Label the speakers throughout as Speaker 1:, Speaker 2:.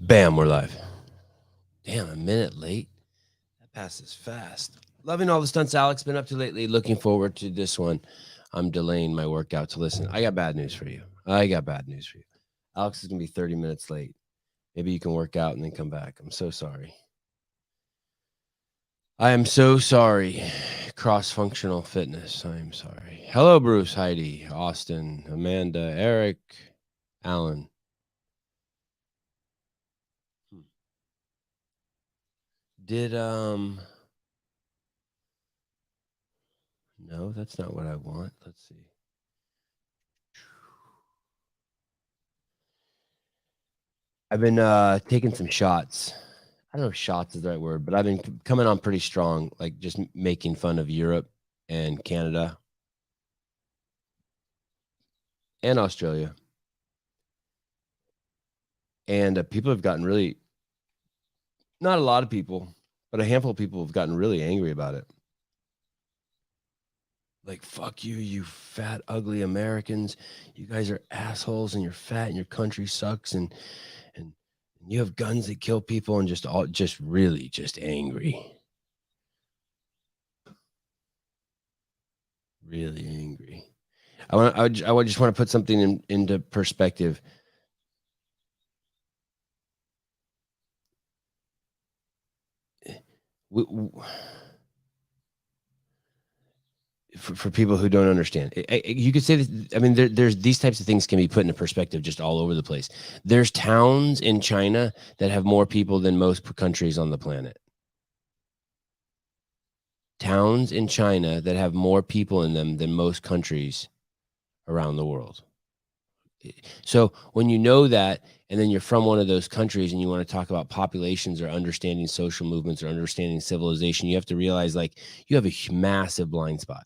Speaker 1: Bam, we're live. Damn, a minute late. That passes fast. Loving all the stunts Alex been up to lately. Looking forward to this one. I'm delaying my workout to listen. I got bad news for you. Alex is going to be 30 minutes late. Maybe you can work out and then come back. I'm so sorry. I am so sorry. Cross-functional fitness. I am sorry. Hello, Bruce, Heidi, Austin, Amanda, Eric, Alan. Did no, that's not what I want. Let's see. I've been taking some shots. I don't know if shots is the right word, but I've been coming on pretty strong, like just making fun of Europe and Canada and Australia. And people have gotten really, not a lot of people, but a handful of people have gotten really angry about it. Like, fuck you, you fat, ugly Americans. You guys are assholes and you're fat and your country sucks and you have guns that kill people and just really just angry. Really angry. I just want to put something into perspective. For people who don't understand, you could say that. I mean, there's these types of things can be put into perspective just all over the place. There's towns in China that have more people than most countries on the planet. Towns in China that have more people in them than most countries around the world. So when you know that, and then you're from one of those countries and you want to talk about populations or understanding social movements or understanding civilization, you have to realize like you have a massive blind spot.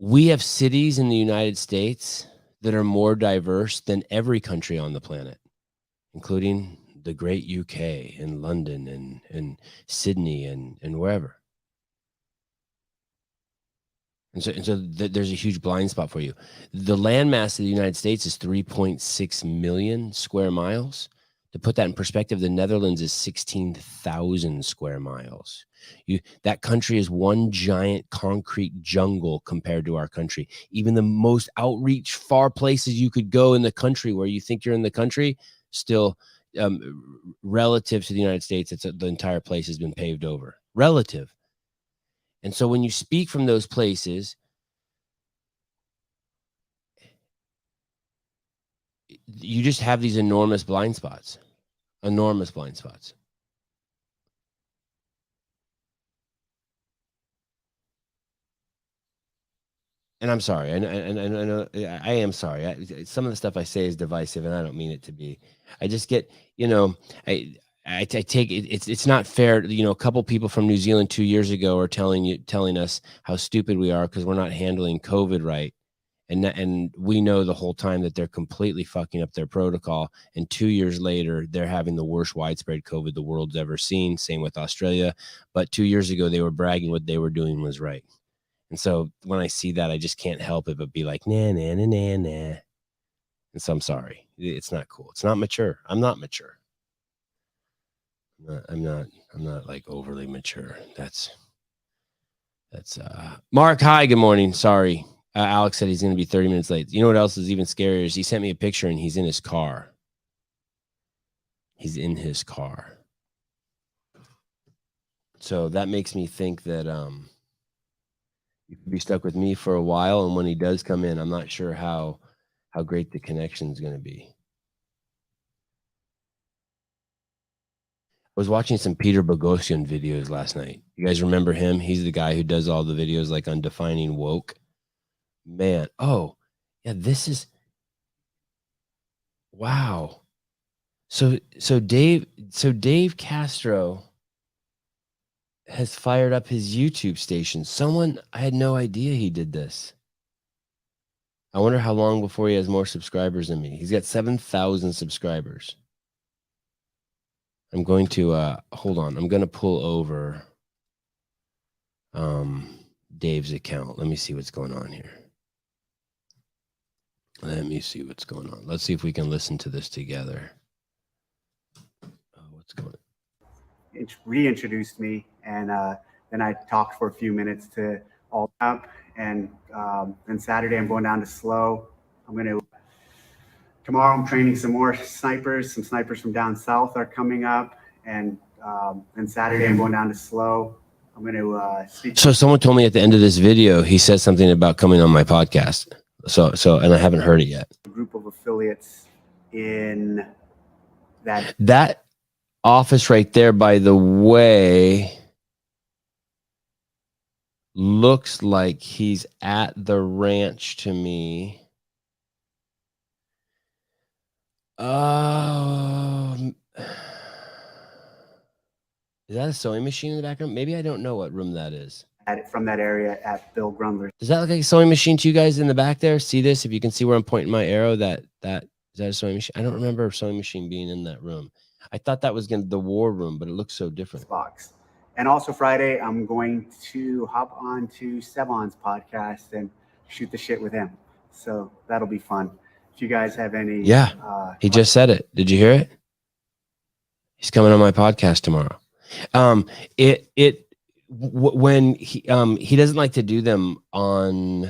Speaker 1: We have cities in the United States that are more diverse than every country on the planet, including the great UK and London and Sydney and wherever. And so there's a huge blind spot for you. The landmass of the United States is 3.6 million square miles. To put that in perspective, the Netherlands is 16,000 square miles. That country is one giant concrete jungle compared to our country. Even the most outreach, far places you could go in the country where you think you're in the country, still relative to the United States, the entire place has been paved over. Relative. And so when you speak from those places, you just have these enormous blind spots. Enormous blind spots. And I'm sorry. I know I am sorry. Some of the stuff I say is divisive, and I don't mean it to be. I just get, I take it. It's not fair. A couple people from New Zealand 2 years ago are telling us how stupid we are because we're not handling COVID right, and we know the whole time that they're completely fucking up their protocol. And 2 years later, they're having the worst widespread COVID the world's ever seen. Same with Australia. But 2 years ago, they were bragging what they were doing was right. And so when I see that, I just can't help it but be like, nah, nah, nah, nah, nah. And so I'm sorry. It's not cool. It's not mature. I'm not mature. I'm not like overly mature. That's Mark. Hi, good morning. Sorry. Alex said he's going to be 30 minutes late. You know what else is even scarier is he sent me a picture and he's in his car. He's in his car. So that makes me think that you could be stuck with me for a while, and when he does come in, I'm not sure how great the connection is going to be. I was watching some Peter Boghossian videos last night. You guys remember him? He's the guy who does all the videos like on defining woke. Man, oh, yeah, this is wow. So Dave Castro has fired up his YouTube station. I had no idea he did this. I wonder how long before he has more subscribers than me. He's got 7,000 subscribers. I'm going to hold on. I'm going to pull over Dave's account. Let me see what's going on here. Let me see what's going on. Let's see if we can listen to this together. What's going on?
Speaker 2: Reintroduced me, and then I talked for a few minutes to all up, and then Saturday I'm going down to slow. I'm going to tomorrow I'm training some more snipers. Some snipers from down south are coming up, and then Saturday I'm going down to slow. I'm going to speak.
Speaker 1: So someone told me at the end of this video, he said something about coming on my podcast. So, and I haven't heard it yet.
Speaker 2: A group of affiliates in
Speaker 1: that office right there, by the way, looks like he's at the ranch to me. Is that a sewing machine in the background? Maybe I don't know what room that is.
Speaker 2: From that area at Bill Grundler.
Speaker 1: Does that look like a sewing machine to you guys in the back there? See this? If you can see where I'm pointing my arrow, is that a sewing machine? I don't remember a sewing machine being in that room. I thought that was the war room, but it looks so different.
Speaker 2: Box. And also Friday, I'm going to hop on to Sevon's podcast and shoot the shit with him. So that'll be fun. If you guys have any,
Speaker 1: yeah, he just said it. Did you hear it? He's coming on my podcast tomorrow. When he doesn't like to do them on,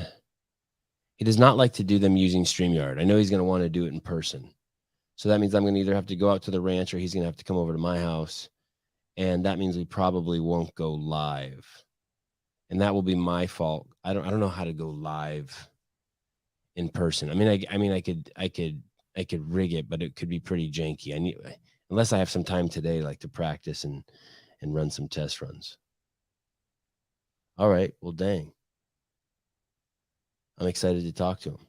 Speaker 1: he does not like to do them using StreamYard. I know he's going to want to do it in person. So that means I'm going to either have to go out to the ranch or he's going to have to come over to my house. And that means we probably won't go live. And that will be my fault. I don't know how to go live in person. I mean, I could rig it, but it could be pretty janky. Unless I have some time today, like to practice and run some test runs. All right. Well, dang. I'm excited to talk to him.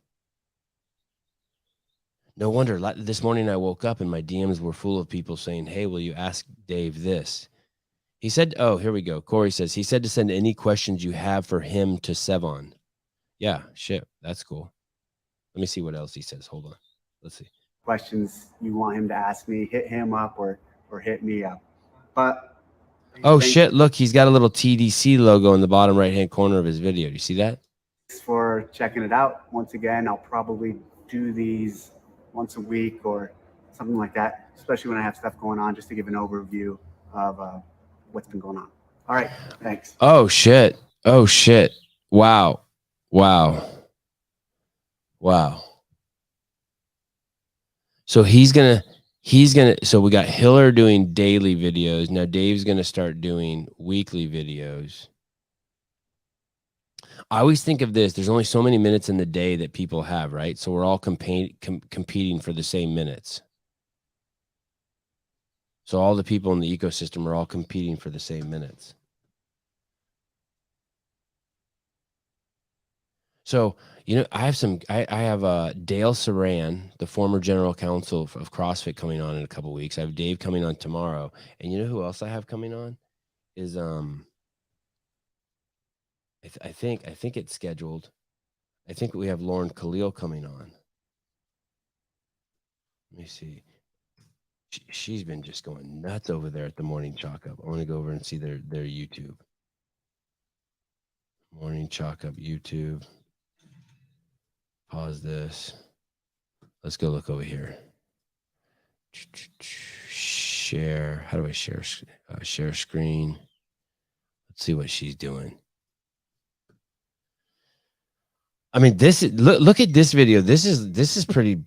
Speaker 1: No wonder. This morning I woke up and my DMs were full of people saying, hey, will you ask Dave this? He said, oh, here we go. Corey says, he said to send any questions you have for him to Sevon. Yeah, shit. That's cool. Let me see what else he says. Hold on. Let's see.
Speaker 2: Questions you want him to ask me, hit him up or hit me up. But
Speaker 1: oh shit, look, he's got a little TDC logo in the bottom right-hand corner of his video. Do you see that?
Speaker 2: Thanks for checking it out. Once again, I'll probably do these once a week or something like that, especially when I have stuff going on, just to give an overview of what's been going on. All right, thanks.
Speaker 1: Oh shit. Oh shit. Wow. Wow. Wow. So he's gonna, so we got Hiller doing daily videos. Now Dave's gonna start doing weekly videos. I always think of this. There's only so many minutes in the day that people have, right? So we're all competing for the same minutes. So all the people in the ecosystem are all competing for the same minutes. So, I have Dale Saran, the former general counsel of CrossFit, coming on in a couple of weeks. I have Dave coming on tomorrow. And you know who else I have coming on is, I think it's scheduled. I think we have Lauren Khalil coming on. Let me see. She's been just going nuts over there at the Morning Chalk Up. I want to go over and see their YouTube. Morning Chalk Up YouTube. Pause this. Let's go look over here. Share. How do I share? Share screen. Let's see what she's doing. I mean, look at this video. This is pretty.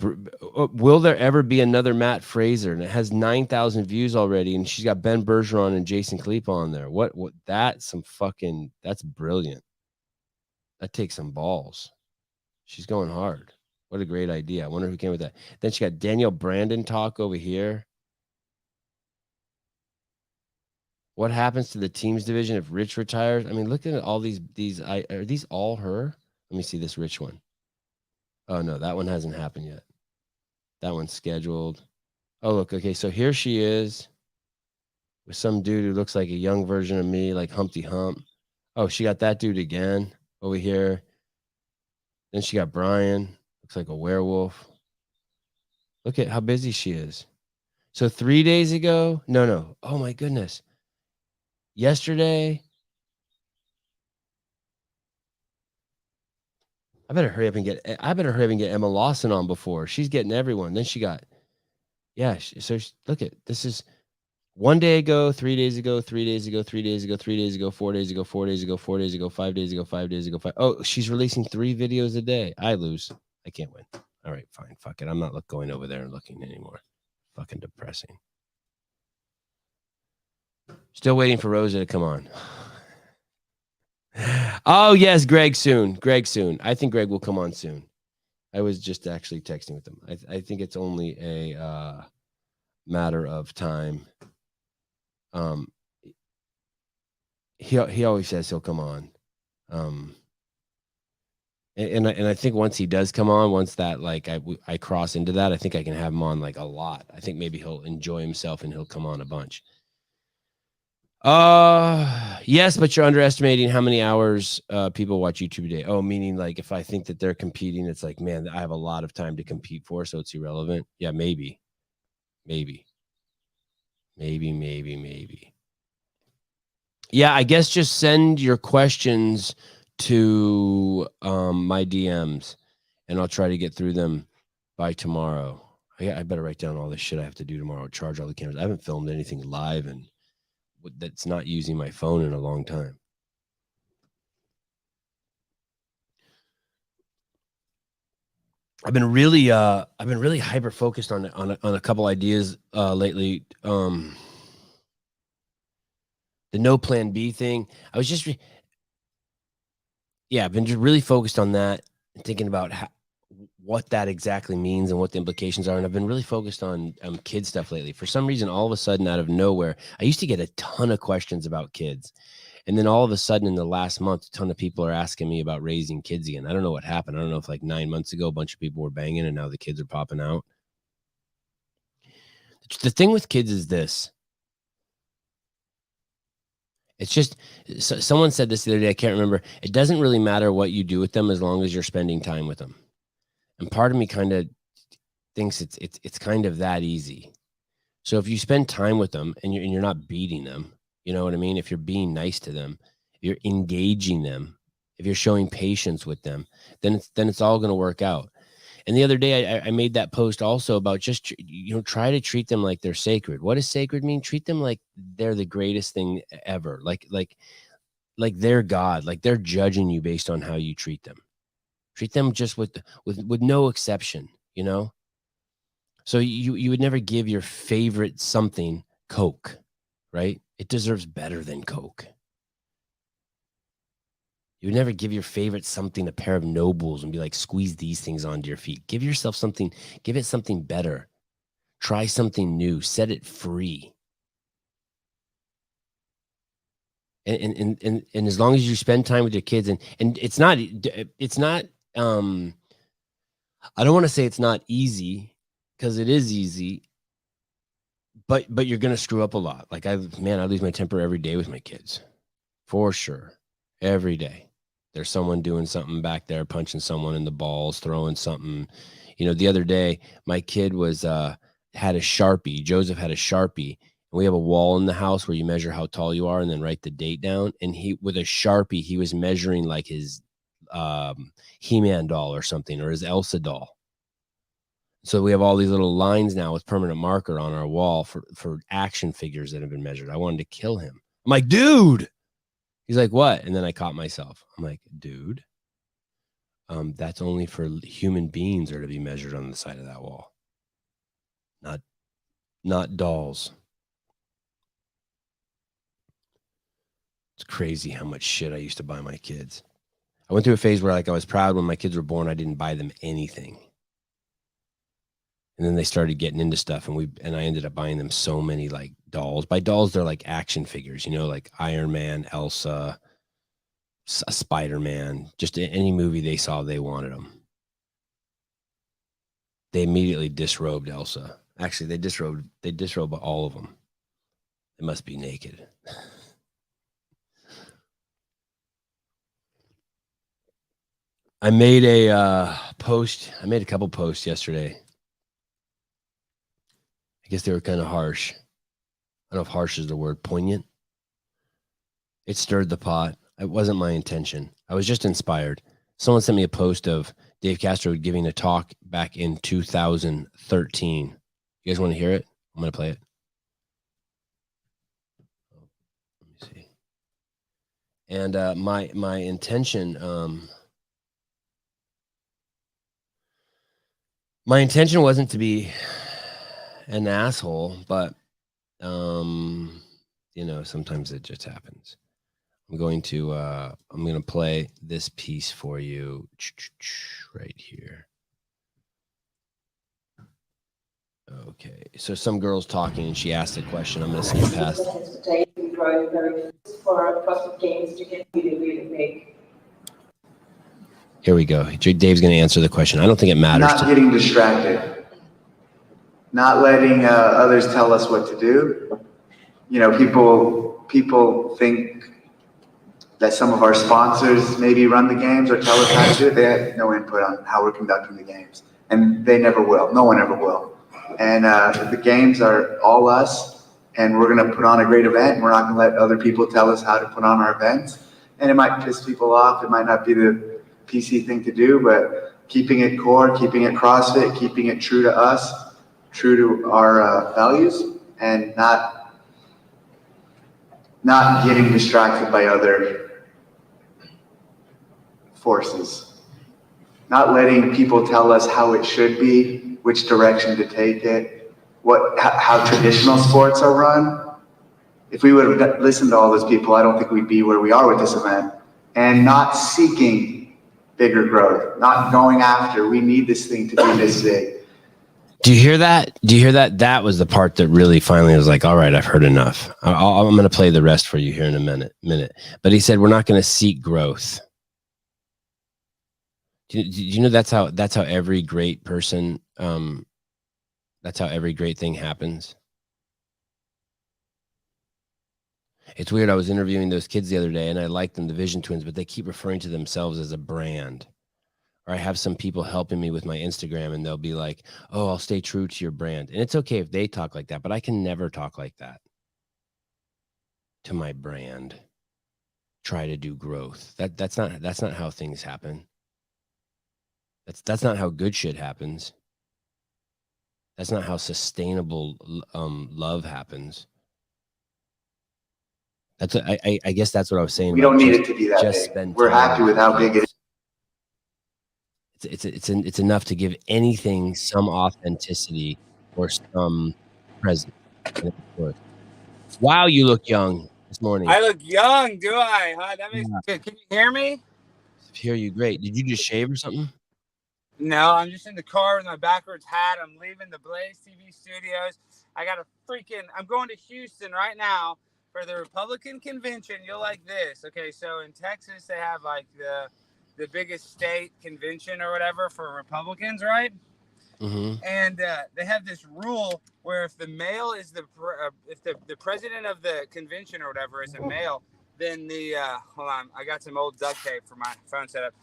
Speaker 1: Will there ever be another Matt Fraser? And it has 9,000 views already, and she's got Ben Bergeron and Jason Khalipa on there. What? That's brilliant. That takes some balls. She's going hard. What a great idea. I wonder who came with that. Then she got Danielle Brandon talk over here. What happens to the teams division if Rich retires? I mean, look at all these. Are these all her? Let me see this Rich one. Oh, no, that one hasn't happened yet. That one's scheduled. Oh, look. Okay, so here she is with some dude who looks like a young version of me, like Humpty Hump. Oh, she got that dude again over here. Then she got Brian. Looks like a werewolf. Look at how busy she is. So 3 days ago, no. Oh, my goodness. Yesterday, I better hurry up and get Emma Lawson on before she's getting everyone. Then she got, yeah. Look at this is 1 day ago, 3 days ago, 3 days ago, 3 days ago, 3 days ago, 4 days ago, 4 days ago, 4 days ago, 5 days ago, 5 days ago, 5. Oh, she's releasing 3 videos a day. I lose. I can't win. All right, fine. Fuck it. I'm not going over there and looking anymore. Fucking depressing. Still waiting for Rosa to come on. Oh, yes, Greg soon. I think Greg will come on soon. I was just actually texting with him. I think it's only a matter of time. He always says he'll come on. And I think once he does come on, once that like I cross into that, I think I can have him on like a lot. I think maybe he'll enjoy himself and he'll come on a bunch. Yes, but you're underestimating how many hours people watch YouTube a day. Oh, meaning like if I think that they're competing, it's like, man, I have a lot of time to compete for, so it's irrelevant. Yeah, maybe. Yeah, I guess just send your questions to my DMs and I'll try to get through them by tomorrow. I better write down all this shit I have to do tomorrow, charge all the cameras. I haven't filmed anything live and that's not using my phone in a long time. I've been really hyper focused on a couple ideas lately. The no plan B thing. I was just I've been just really focused on that and thinking about what that exactly means and what the implications are. And I've been really focused on kid stuff lately. For some reason, all of a sudden, out of nowhere, I used to get a ton of questions about kids. And then all of a sudden in the last month, a ton of people are asking me about raising kids again. I don't know what happened. I don't know if like 9 months ago, a bunch of people were banging and now the kids are popping out. The thing with kids is this. It's just, someone said this the other day, I can't remember. It doesn't really matter what you do with them as long as you're spending time with them. And part of me kind of thinks it's kind of that easy. So if you spend time with them and you're not beating them, you know what I mean? If you're being nice to them, you're engaging them, if you're showing patience with them, then it's all going to work out. And the other day I made that post also about just, try to treat them like they're sacred. What does sacred mean? Treat them like they're the greatest thing ever. Like they're God, like they're judging you based on how you treat them. Treat them just with no exception, So you would never give your favorite something Coke, right? It deserves better than Coke. You would never give your favorite something a pair of Nobles and be like, squeeze these things onto your feet. Give yourself something, give it something better. Try something new, set it free. And as long as you spend time with your kids and it's not, I don't want to say it's not easy because it is easy, but you're going to screw up a lot. Like I lose my temper every day with my kids for sure. Every day. There's someone doing something back there, punching someone in the balls, throwing something. The other day, my kid had a Sharpie. Joseph had a Sharpie. And we have a wall in the house where you measure how tall you are and then write the date down. And with a Sharpie, he was measuring like his He-Man doll or something, or his Elsa doll. So we have all these little lines now with permanent marker on our wall for action figures that have been measured. I wanted to kill him. I'm like, dude. He's like, what? And then I caught myself. I'm like, dude, that's only for human beings are to be measured on the side of that wall. Not dolls. It's crazy how much shit I used to buy my kids. I went through a phase where like I was proud when my kids were born, I didn't buy them anything. And then they started getting into stuff and I ended up buying them so many like dolls. By dolls, they're like action figures, like Iron Man, Elsa, Spider-Man, just any movie they saw, they wanted them. They immediately disrobed Elsa. Actually, they disrobe all of them. They must be naked. I made a post. I made a couple posts yesterday. I guess they were kind of harsh. I don't know if harsh is the word. Poignant. It stirred the pot. It wasn't my intention. I was just inspired. Someone sent me a post of Dave Castro giving a talk back in 2013. You guys want to hear it? I'm going to play it. Let me see. And my intention, my intention wasn't to be an asshole, but you know, sometimes it just happens. I'm going to play this piece for you right here. Okay, so some girl's talking and she asked a question. I'm going to skip past. Here we go. Dave's going to answer the question. I don't think it matters.
Speaker 3: Not getting distracted. Not letting others tell us what to do. You know, people think that some of our sponsors maybe run the games or tell us how to do it. They have no input on how we're conducting the games, and they never will. No one ever will. And the games are all us, and we're going to put on a great event, and we're not going to let other people tell us how to put on our events. And it might piss people off. It might not be the PC thing to do, but keeping it core, keeping it CrossFit, keeping it true to us, true to our values, and not getting distracted by other forces. Not letting people tell us how it should be, which direction to take it, how traditional sports are run. If we would have listened to all those people, I don't think we'd be where we are with this event. And not seeking bigger growth, not going after, we need this thing to be this big.
Speaker 1: Do you hear that? Do you hear that? That was the part that really finally was like, all right, I've heard enough. I'm going to play the rest for you here in a minute. But he said, we're not going to seek growth. Do you know that's how every great person, that's how every great thing happens? It's weird. I was interviewing those kids the other day and I liked them, the Vision Twins, but they keep referring to themselves as a brand. Or I have some people helping me with my Instagram and they'll be like, oh, I'll stay true to your brand. And it's okay if they talk like that, but I can never talk like that to my brand. Try to do growth. That's not how things happen. That's not how good shit happens. That's not how sustainable love happens. That's what, I guess that's what I was saying.
Speaker 3: We don't need it to be that big. We're happy with how big it is.
Speaker 1: It's enough to give anything some authenticity or some presence. Wow, you look young this morning.
Speaker 4: I look young, do I? Huh? That makes good. Can you hear me?
Speaker 1: Hear you great. Did you just shave or something?
Speaker 4: No, I'm just in the car with my backwards hat. I'm leaving the Blaze TV studios. I'm going to Houston right now for the Republican convention. You'll like this. Okay, so in Texas, they have like the biggest state convention or whatever for Republicans, right?
Speaker 1: Mm-hmm.
Speaker 4: And they have this rule where if the male is if the president of the convention or whatever is a male, then hold on, I got some old duct tape for my phone setup.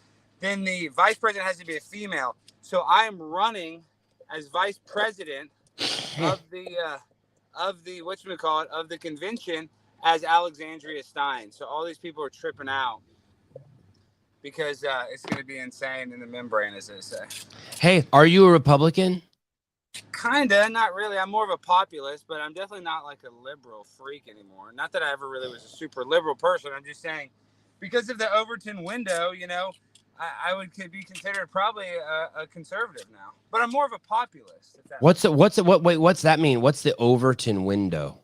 Speaker 4: Then the vice president has to be a female. So I am running as vice president of the of the convention as Alexandria Stein. So all these people are tripping out because it's going to be insane in the membrane, as they say.
Speaker 1: Hey, are you a Republican?
Speaker 4: Kinda, not really. I'm more of a populist, but I'm definitely not like a liberal freak anymore. Not that I ever really was a super liberal person. I'm just saying, because of the Overton window, you know, I would be considered probably a conservative now. But I'm more of a populist.
Speaker 1: What's that mean? What's the Overton window?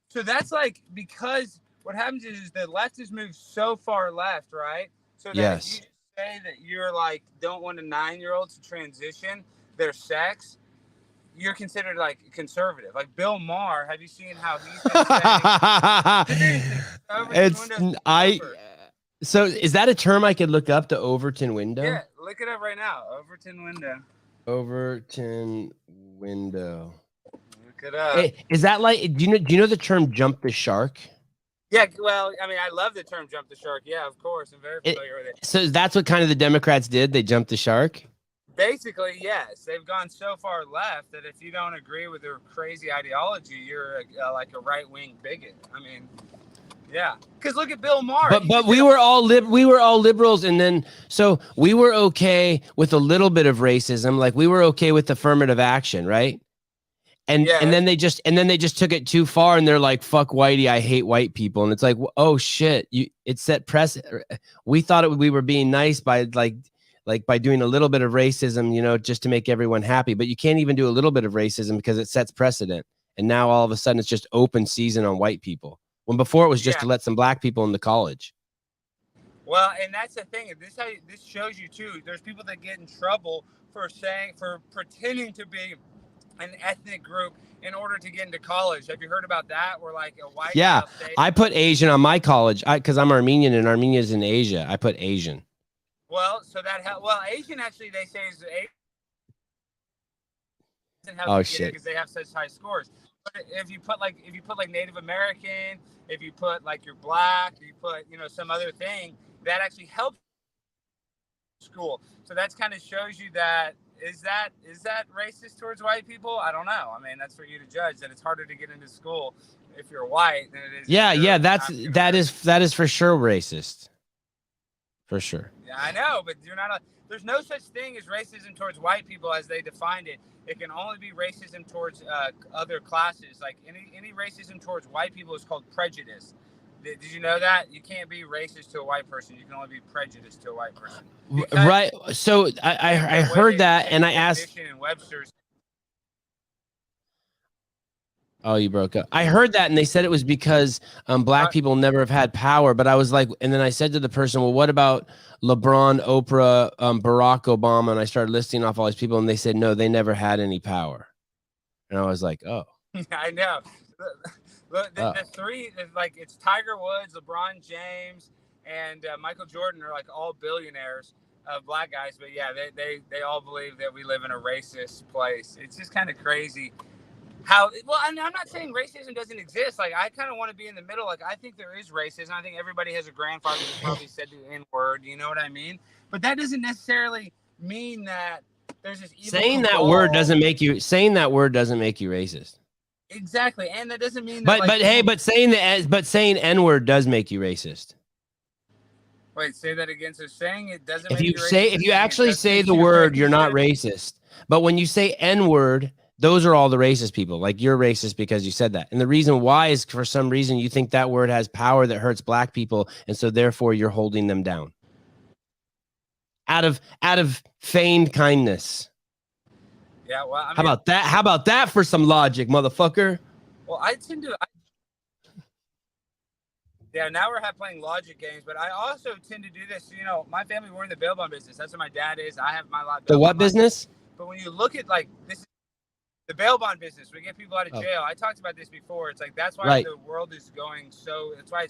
Speaker 4: So that's like, because what happens is the left has moved so far left, right? So that
Speaker 1: yes.
Speaker 4: If you say that you're like, don't want a 9-year-old to transition their sex, you're considered like conservative. Like Bill Maher, have you seen how he's been saying?
Speaker 1: So is that a term I could look up, the Overton window?
Speaker 4: Yeah, look it up right now. Overton window.
Speaker 1: Overton window.
Speaker 4: Look it up.
Speaker 1: Hey, is that like, do you know the term jump the shark?
Speaker 4: Yeah, well, I mean, I love the term jump the shark. Yeah, of course. I'm very familiar with it.
Speaker 1: So that's what kind of the Democrats did? They jumped the shark?
Speaker 4: Basically, yes. They've gone so far left that if you don't agree with their crazy ideology, you're like a right-wing bigot. I mean, Yeah, because look at Bill Maher.
Speaker 1: But we were all liberals, and then so we were okay with a little bit of racism, like we were okay with affirmative action, right? And then they just took it too far, and they're like, "Fuck whitey, I hate white people," and it's like, oh shit, it set precedent. We thought we were being nice by by doing a little bit of racism, you know, just to make everyone happy, but you can't even do a little bit of racism because it sets precedent, and now all of a sudden it's just open season on white people. When before it was just to let some black people into college.
Speaker 4: Well, and that's the thing. This shows you too. There's people that get in trouble for pretending to be an ethnic group in order to get into college. Have you heard about that? Where like a white
Speaker 1: I put Asian on my college because I'm Armenian, and Armenia is in Asia. I put Asian.
Speaker 4: Well, so Asian actually they say is
Speaker 1: shit,
Speaker 4: because they have such high scores. But if you put like Native American, if you put like you're black, you put some other thing that actually helps school. So that's kind of shows you that is that racist towards white people? I don't know. I mean, that's for you to judge. That it's harder to get into school if you're white than it is.
Speaker 1: Yeah, that is for sure racist. For sure.
Speaker 4: Yeah, I know, but you're not. There's no such thing as racism towards white people as they defined it. It can only be racism towards other classes. Like any racism towards white people is called prejudice. Did you know that? You can't be racist to a white person. You can only be prejudiced to a white person.
Speaker 1: Right. So I heard that, and I asked. Oh, you broke up. I heard that, and they said it was because black people never have had power. But I was like, and then I said to the person, well, what about LeBron, Oprah, Barack Obama? And I started listing off all these people, and they said, no, they never had any power. And I was like, oh.
Speaker 4: I know. The three, like it's Tiger Woods, LeBron James, and Michael Jordan are like all billionaires of black guys. But yeah, they all believe that we live in a racist place. It's just kind of crazy. I'm not saying racism doesn't exist. Like, I kind of want to be in the middle. Like, I think there is racism. I think everybody has a grandfather who probably said the N-word. You know what I mean? But that doesn't necessarily mean that there's this evil
Speaker 1: saying that word doesn't make you racist.
Speaker 4: Exactly, and that doesn't mean that.
Speaker 1: But saying N-word does make you racist.
Speaker 4: Wait, say that again. So saying it doesn't.
Speaker 1: If you actually say the word, you're not racist. But when you say N-word, those are all the racist people. Like, you're racist because you said that. And the reason why is for some reason you think that word has power that hurts black people. And so therefore you're holding them down. Out of feigned kindness.
Speaker 4: Yeah, well, I mean,
Speaker 1: How about that for some logic, motherfucker?
Speaker 4: Well, I tend to. Yeah, now we're playing logic games, but I also tend to do this. You know, my family, we're in the bail bond business. That's what my dad is. I have my lot.
Speaker 1: The what business?
Speaker 4: But when you look at like this. The bail bond business, we get people out of jail. I talked about this before. It's like that's why the world is going so. That's why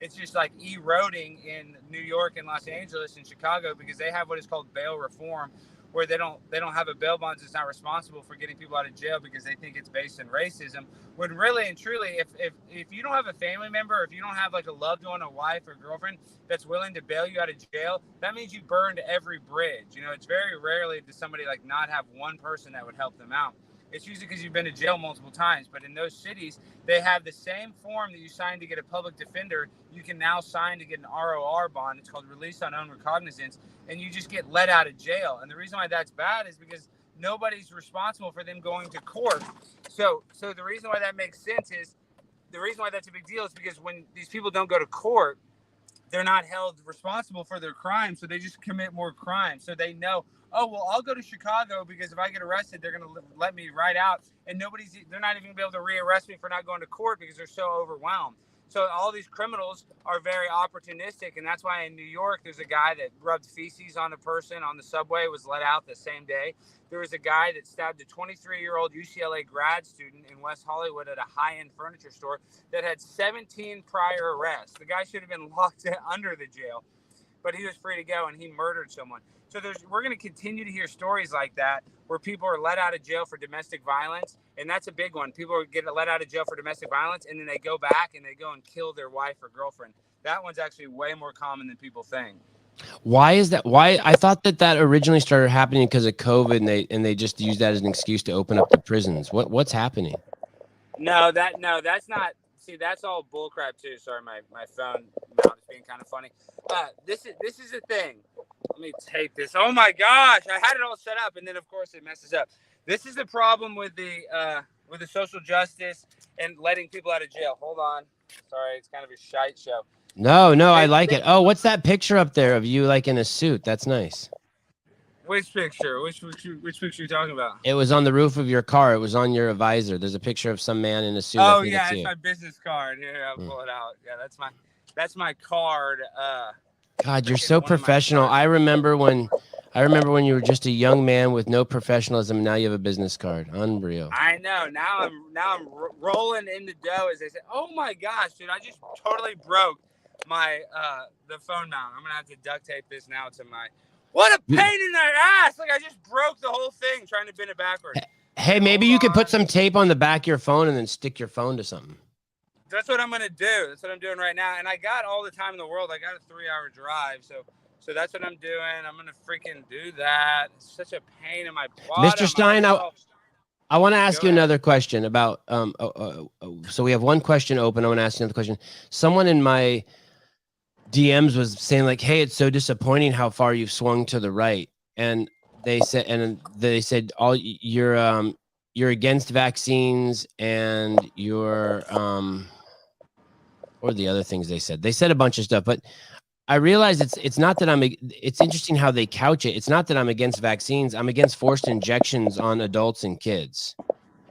Speaker 4: it's just like eroding in New York and Los Angeles and Chicago because they have what is called bail reform, where they don't have a bail bond that's not responsible for getting people out of jail because they think it's based in racism. When really and truly, if you don't have a family member, or if you don't have like a loved one, a wife or girlfriend that's willing to bail you out of jail, that means you burned every bridge. You know, it's very rarely does somebody like not have one person that would help them out. It's usually because you've been to jail multiple times. But in those cities, they have the same form that you signed to get a public defender. You can now sign to get an ROR bond. It's called release on own recognizance. And you just get let out of jail. And the reason why that's bad is because nobody's responsible for them going to court. So the reason why that makes sense is the reason why that's a big deal is because when these people don't go to court, they're not held responsible for their crimes. So they just commit more crimes. So they know, oh, well, I'll go to Chicago because if I get arrested, they're going to let me right out. And they're not even going to be able to rearrest me for not going to court because they're so overwhelmed. So all these criminals are very opportunistic. And that's why in New York, there's a guy that rubbed feces on a person on the subway, was let out the same day. There was a guy that stabbed a 23-year-old UCLA grad student in West Hollywood at a high-end furniture store that had 17 prior arrests. The guy should have been locked under the jail, but he was free to go and he murdered someone. So we're going to continue to hear stories like that where people are let out of jail for domestic violence. And that's a big one. People get let out of jail for domestic violence and then they go back and they go and kill their wife or girlfriend. That one's actually way more common than people think.
Speaker 1: Why is that? Why? I thought that originally started happening because of COVID and they just used that as an excuse to open up the prisons. What's happening?
Speaker 4: No, that's not. see, that's all bullcrap too. Sorry, my phone mount is being kind of funny. This is the thing. Let me take this. Oh my gosh, I had it all set up, and then of course it messes up. This is the problem with the social justice and letting people out of jail. Hold on. Sorry, it's kind of a shite show.
Speaker 1: No, I like it. Oh, what's that picture up there of you like in a suit? That's nice.
Speaker 4: Which picture? Which picture are you talking about?
Speaker 1: It was on the roof of your car. It was on your visor. There's a picture of some man in a suit.
Speaker 4: Oh yeah, it's my business card. Here, I'll pull it out. Yeah, that's my card.
Speaker 1: God, you're so professional. I remember when you were just a young man with no professionalism. Now you have a business card. Unreal.
Speaker 4: I know. Now I'm rolling in the dough, as they say. Oh my gosh, dude! I just totally broke my the phone mount. I'm gonna have to duct tape this now to my. What a pain in the ass! Like I just broke the whole thing trying to bend it backwards.
Speaker 1: Hey, maybe you could put some tape on the back of your phone and then stick your phone to something.
Speaker 4: That's what I'm gonna do. That's what I'm doing right now. And I got all the time in the world. I got a 3-hour drive, so that's what I'm doing. I'm gonna freaking do that. It's such a pain in my bottom.
Speaker 1: Mr. Stein, I want to ask you another question about so we have one question open. I want to ask you another question. Someone in my DMs was saying like, hey, it's so disappointing how far you've swung to the right. And they said all you're against vaccines and you're or the other things they said a bunch of stuff, but I realized it's not that it's interesting how they couch it. It's not that I'm against vaccines. I'm against forced injections on adults and kids.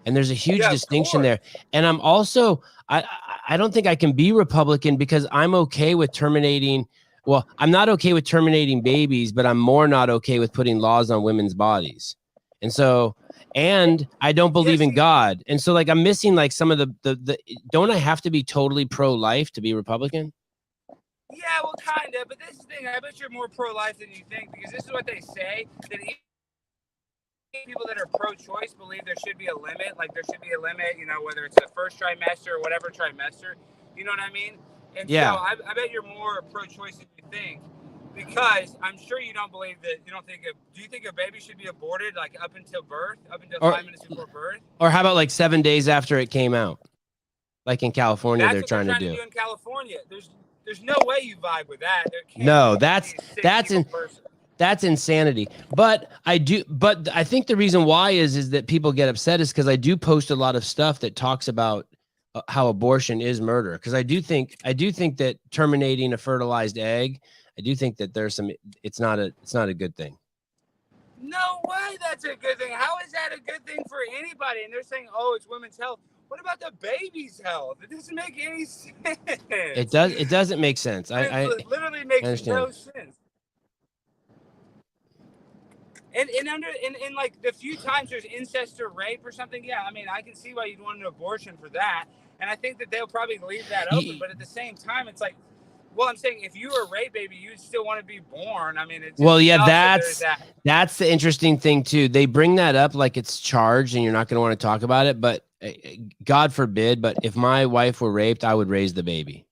Speaker 1: And there's a huge distinction there. And I'm also, I don't think I can be Republican because I'm okay with terminating. Well, I'm not okay with terminating babies, but I'm more not okay with putting laws on women's bodies. And so, and I don't believe in God. And so like, I'm missing like some of the don't I have to be totally pro-life to be Republican?
Speaker 4: Yeah, well, kind of. But this is the thing. I bet you're more pro-life than you think because this is what they say, that people that are pro-choice believe there should be a limit. Like there should be a limit, you know, whether it's the first trimester or whatever trimester. You know what I mean? And so I bet you're more pro-choice than you think because I'm sure you don't believe that. You don't think do you think a baby should be aborted like up until birth, up until 5 minutes before birth?
Speaker 1: Or how about like 7 days after it came out? Like in California, they're trying to do
Speaker 4: in California. There's no way you vibe with that.
Speaker 1: No, that's insanity. But I think the reason why is that people get upset is because I do post a lot of stuff that talks about how abortion is murder. Because I do think that terminating a fertilized egg, I do think that there's some. It's not a good thing.
Speaker 4: No way, that's a good thing. How is that a good thing for anybody? And they're saying, oh, it's women's health. What about the baby's health? It doesn't make any sense.
Speaker 1: It does. It doesn't make sense.
Speaker 4: It literally makes no sense. And like the few times there's incest or rape or something, yeah, I mean, I can see why you'd want an abortion for that. And I think that they'll probably leave that open. But at the same time, it's like, well, I'm saying if you were a rape baby, you'd still want to be born. I mean, that's the interesting thing too. They bring that up like it's charged and you're not going to want to talk about it. But God forbid, but if my wife were raped, I would raise the baby.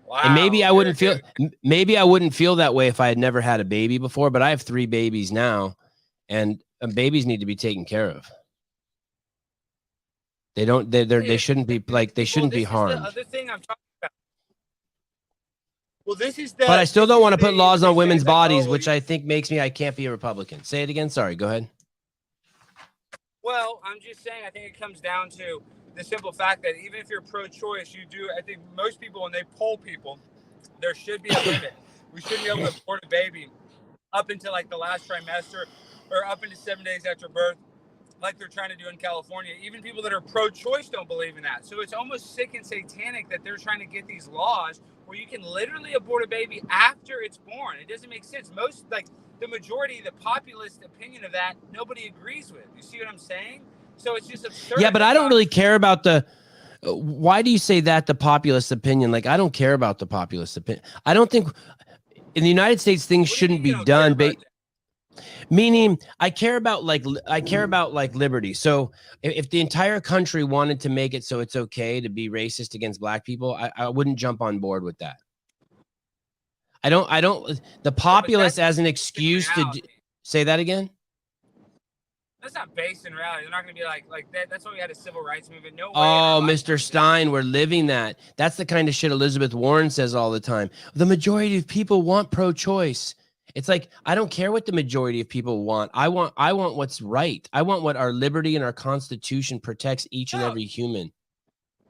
Speaker 4: Wow, and maybe I wouldn't feel that way if I had never had a baby before, but I have 3 babies now and babies need to be taken care of. They shouldn't be like, they shouldn't be harmed. The other thing I'm talking about. Well,
Speaker 1: but I still don't want to put laws on women's bodies, which I think makes me, I can't be a Republican. Say it again. Sorry. Go ahead.
Speaker 4: Well, I'm just saying, I think it comes down to the simple fact that even if you're pro-choice, I think most people, when they poll people, there should be a limit. We shouldn't be able to abort a baby up until like the last trimester or up into 7 days after birth, like they're trying to do in California. Even people that are pro-choice don't believe in that. So it's almost sick and satanic that they're trying to get these laws where you can literally abort a baby after it's born. It doesn't make sense. The majority, the populist opinion of that, nobody agrees with. You see what I'm saying? So it's just absurd.
Speaker 1: Yeah, but I don't really care about why do you say that, the populist opinion? Like, I don't care about the populist opinion. I don't think in the United States things shouldn't be done. Meaning I care about liberty. So if the entire country wanted to make it so it's okay to be racist against black people, I wouldn't jump on board with that. I don't the populace as an excuse to say that again.
Speaker 4: That's not based in reality. They're not going to be like that. That's why we had a civil rights movement. No way.
Speaker 1: Oh, Mr. Stein, we're living that. That's the kind of shit Elizabeth Warren says all the time. The majority of people want pro-choice. It's like, I don't care what the majority of people want. I want what's right. I want what our liberty and our Constitution protects each and every human.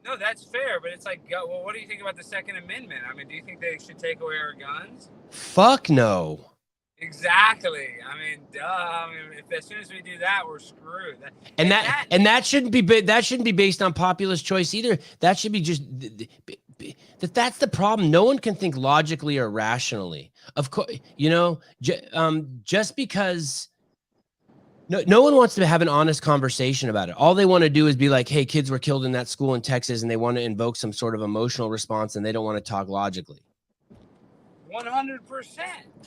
Speaker 4: No, that's fair, but it's like, well, what do you think about the Second Amendment? I mean, do you think they should take away our guns?
Speaker 1: Fuck no.
Speaker 4: Exactly. I mean, duh. I mean, if as soon as we do that, we're screwed.
Speaker 1: And that shouldn't be based on populist choice either. That should be just that's the problem. No one can think logically or rationally. Of course, you know, just because no one wants to have an honest conversation about it. All they want to do is be like, "Hey, kids were killed in that school in Texas," and they want to invoke some sort of emotional response, and they don't want to talk logically.
Speaker 4: 100%.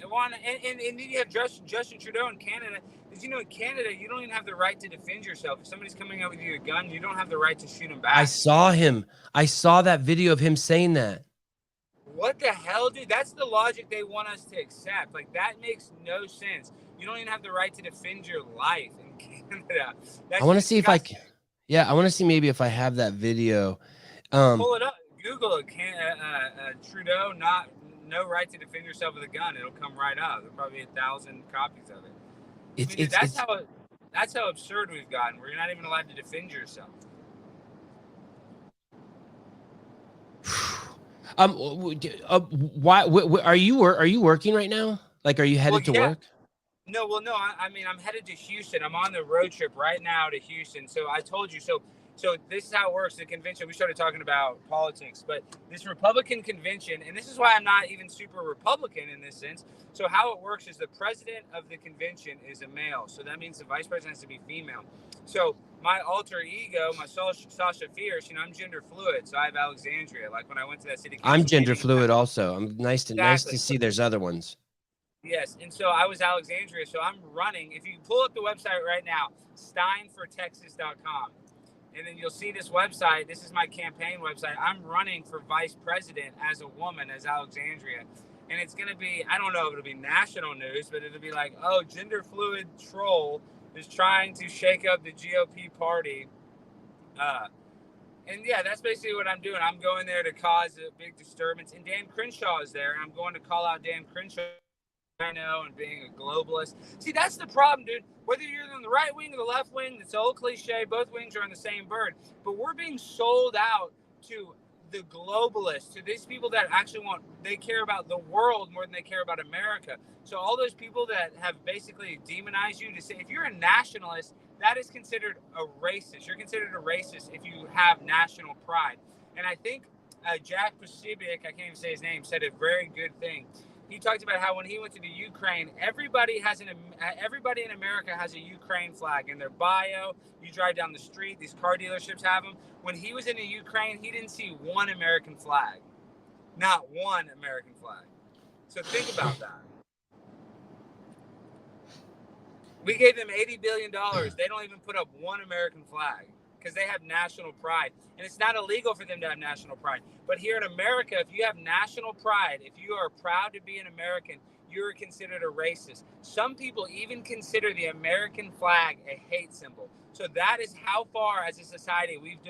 Speaker 4: And then you have Justin Trudeau in Canada. Did you know in Canada, you don't even have the right to defend yourself. If somebody's coming out with you a gun, you don't have the right to shoot them back.
Speaker 1: I saw him. I saw that video of him saying that.
Speaker 4: What the hell, dude? That's the logic they want us to accept. Like, that makes no sense. You don't even have the right to defend your life in Canada.
Speaker 1: I want to see if I can. Yeah, I want to see maybe if I have that video.
Speaker 4: Pull it up. Google it. Trudeau no right to defend yourself with a gun. It'll come right up. There'll probably be 1,000 copies of it. That's how absurd we've gotten. We're not even allowed to defend yourself.
Speaker 1: Why are you working right now? Like, are you headed to work?
Speaker 4: No, I mean, I'm headed to Houston. I'm on the road trip right now to Houston. So I told you, so this is how it works. The convention, we started talking about politics, but this Republican convention, and this is why I'm not even super Republican in this sense. So how it works is the president of the convention is a male. So that means the vice president has to be female. So my alter ego, my Sasha Fierce, I'm gender fluid. So I have Alexandria. Like when I went to that city.
Speaker 1: I'm gender fluid also. I'm nice to see there's other ones.
Speaker 4: Yes, and so I was Alexandria. So I'm running. If you pull up the website right now, steinfortexas.com. And then you'll see this website. This is my campaign website. I'm running for vice president as a woman, as Alexandria. And it's going to be, I don't know if it'll be national news, but it'll be like, oh, gender fluid troll is trying to shake up the GOP party. And yeah, that's basically what I'm doing. I'm going there to cause a big disturbance. And Dan Crenshaw is there. And I'm going to call out Dan Crenshaw. I know, and being a globalist. See, that's the problem, dude. Whether you're on the right wing or the left wing, it's old cliche. Both wings are on the same bird. But we're being sold out to the globalists, to these people that actually they care about the world more than they care about America. So all those people that have basically demonized you to say, if you're a nationalist, that is considered a racist. You're considered a racist if you have national pride. And I think Jack Pacific, I can't even say his name, said a very good thing. He talked about how when he went to the Ukraine, everybody in America has a Ukraine flag in their bio. You drive down the street, these car dealerships have them. When he was in the Ukraine, he didn't see one American flag. Not one American flag. So think about that. We gave them $80 billion. They don't even put up one American flag because they have national pride. And it's not illegal for them to have national pride. But here in America, if you have national pride, if you are proud to be an American, you're considered a racist. Some people even consider the American flag a hate symbol. So that is how far as a society we've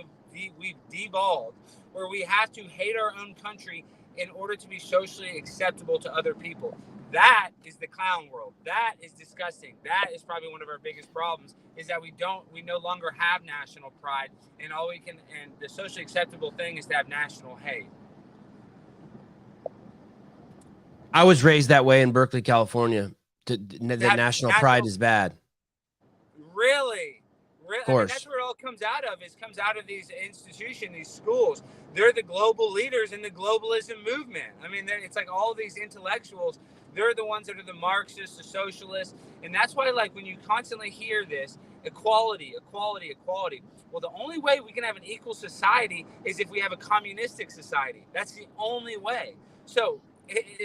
Speaker 4: devolved, where we have to hate our own country in order to be socially acceptable to other people. That is the clown world. That is disgusting. That is probably one of our biggest problems, is that we no longer have national pride, and and the socially acceptable thing is to have national hate.
Speaker 1: I was raised that way in Berkeley, California. The national pride is bad.
Speaker 4: Really? Of course. I mean, that's where it all comes out of. It comes out of these institutions, these schools. They're the global leaders in the globalism movement. I mean, it's like all these intellectuals. They're the ones that are the Marxists, the socialists. And that's why, like, when you constantly hear this, equality. Well, the only way we can have an equal society is if we have a communistic society. That's the only way. So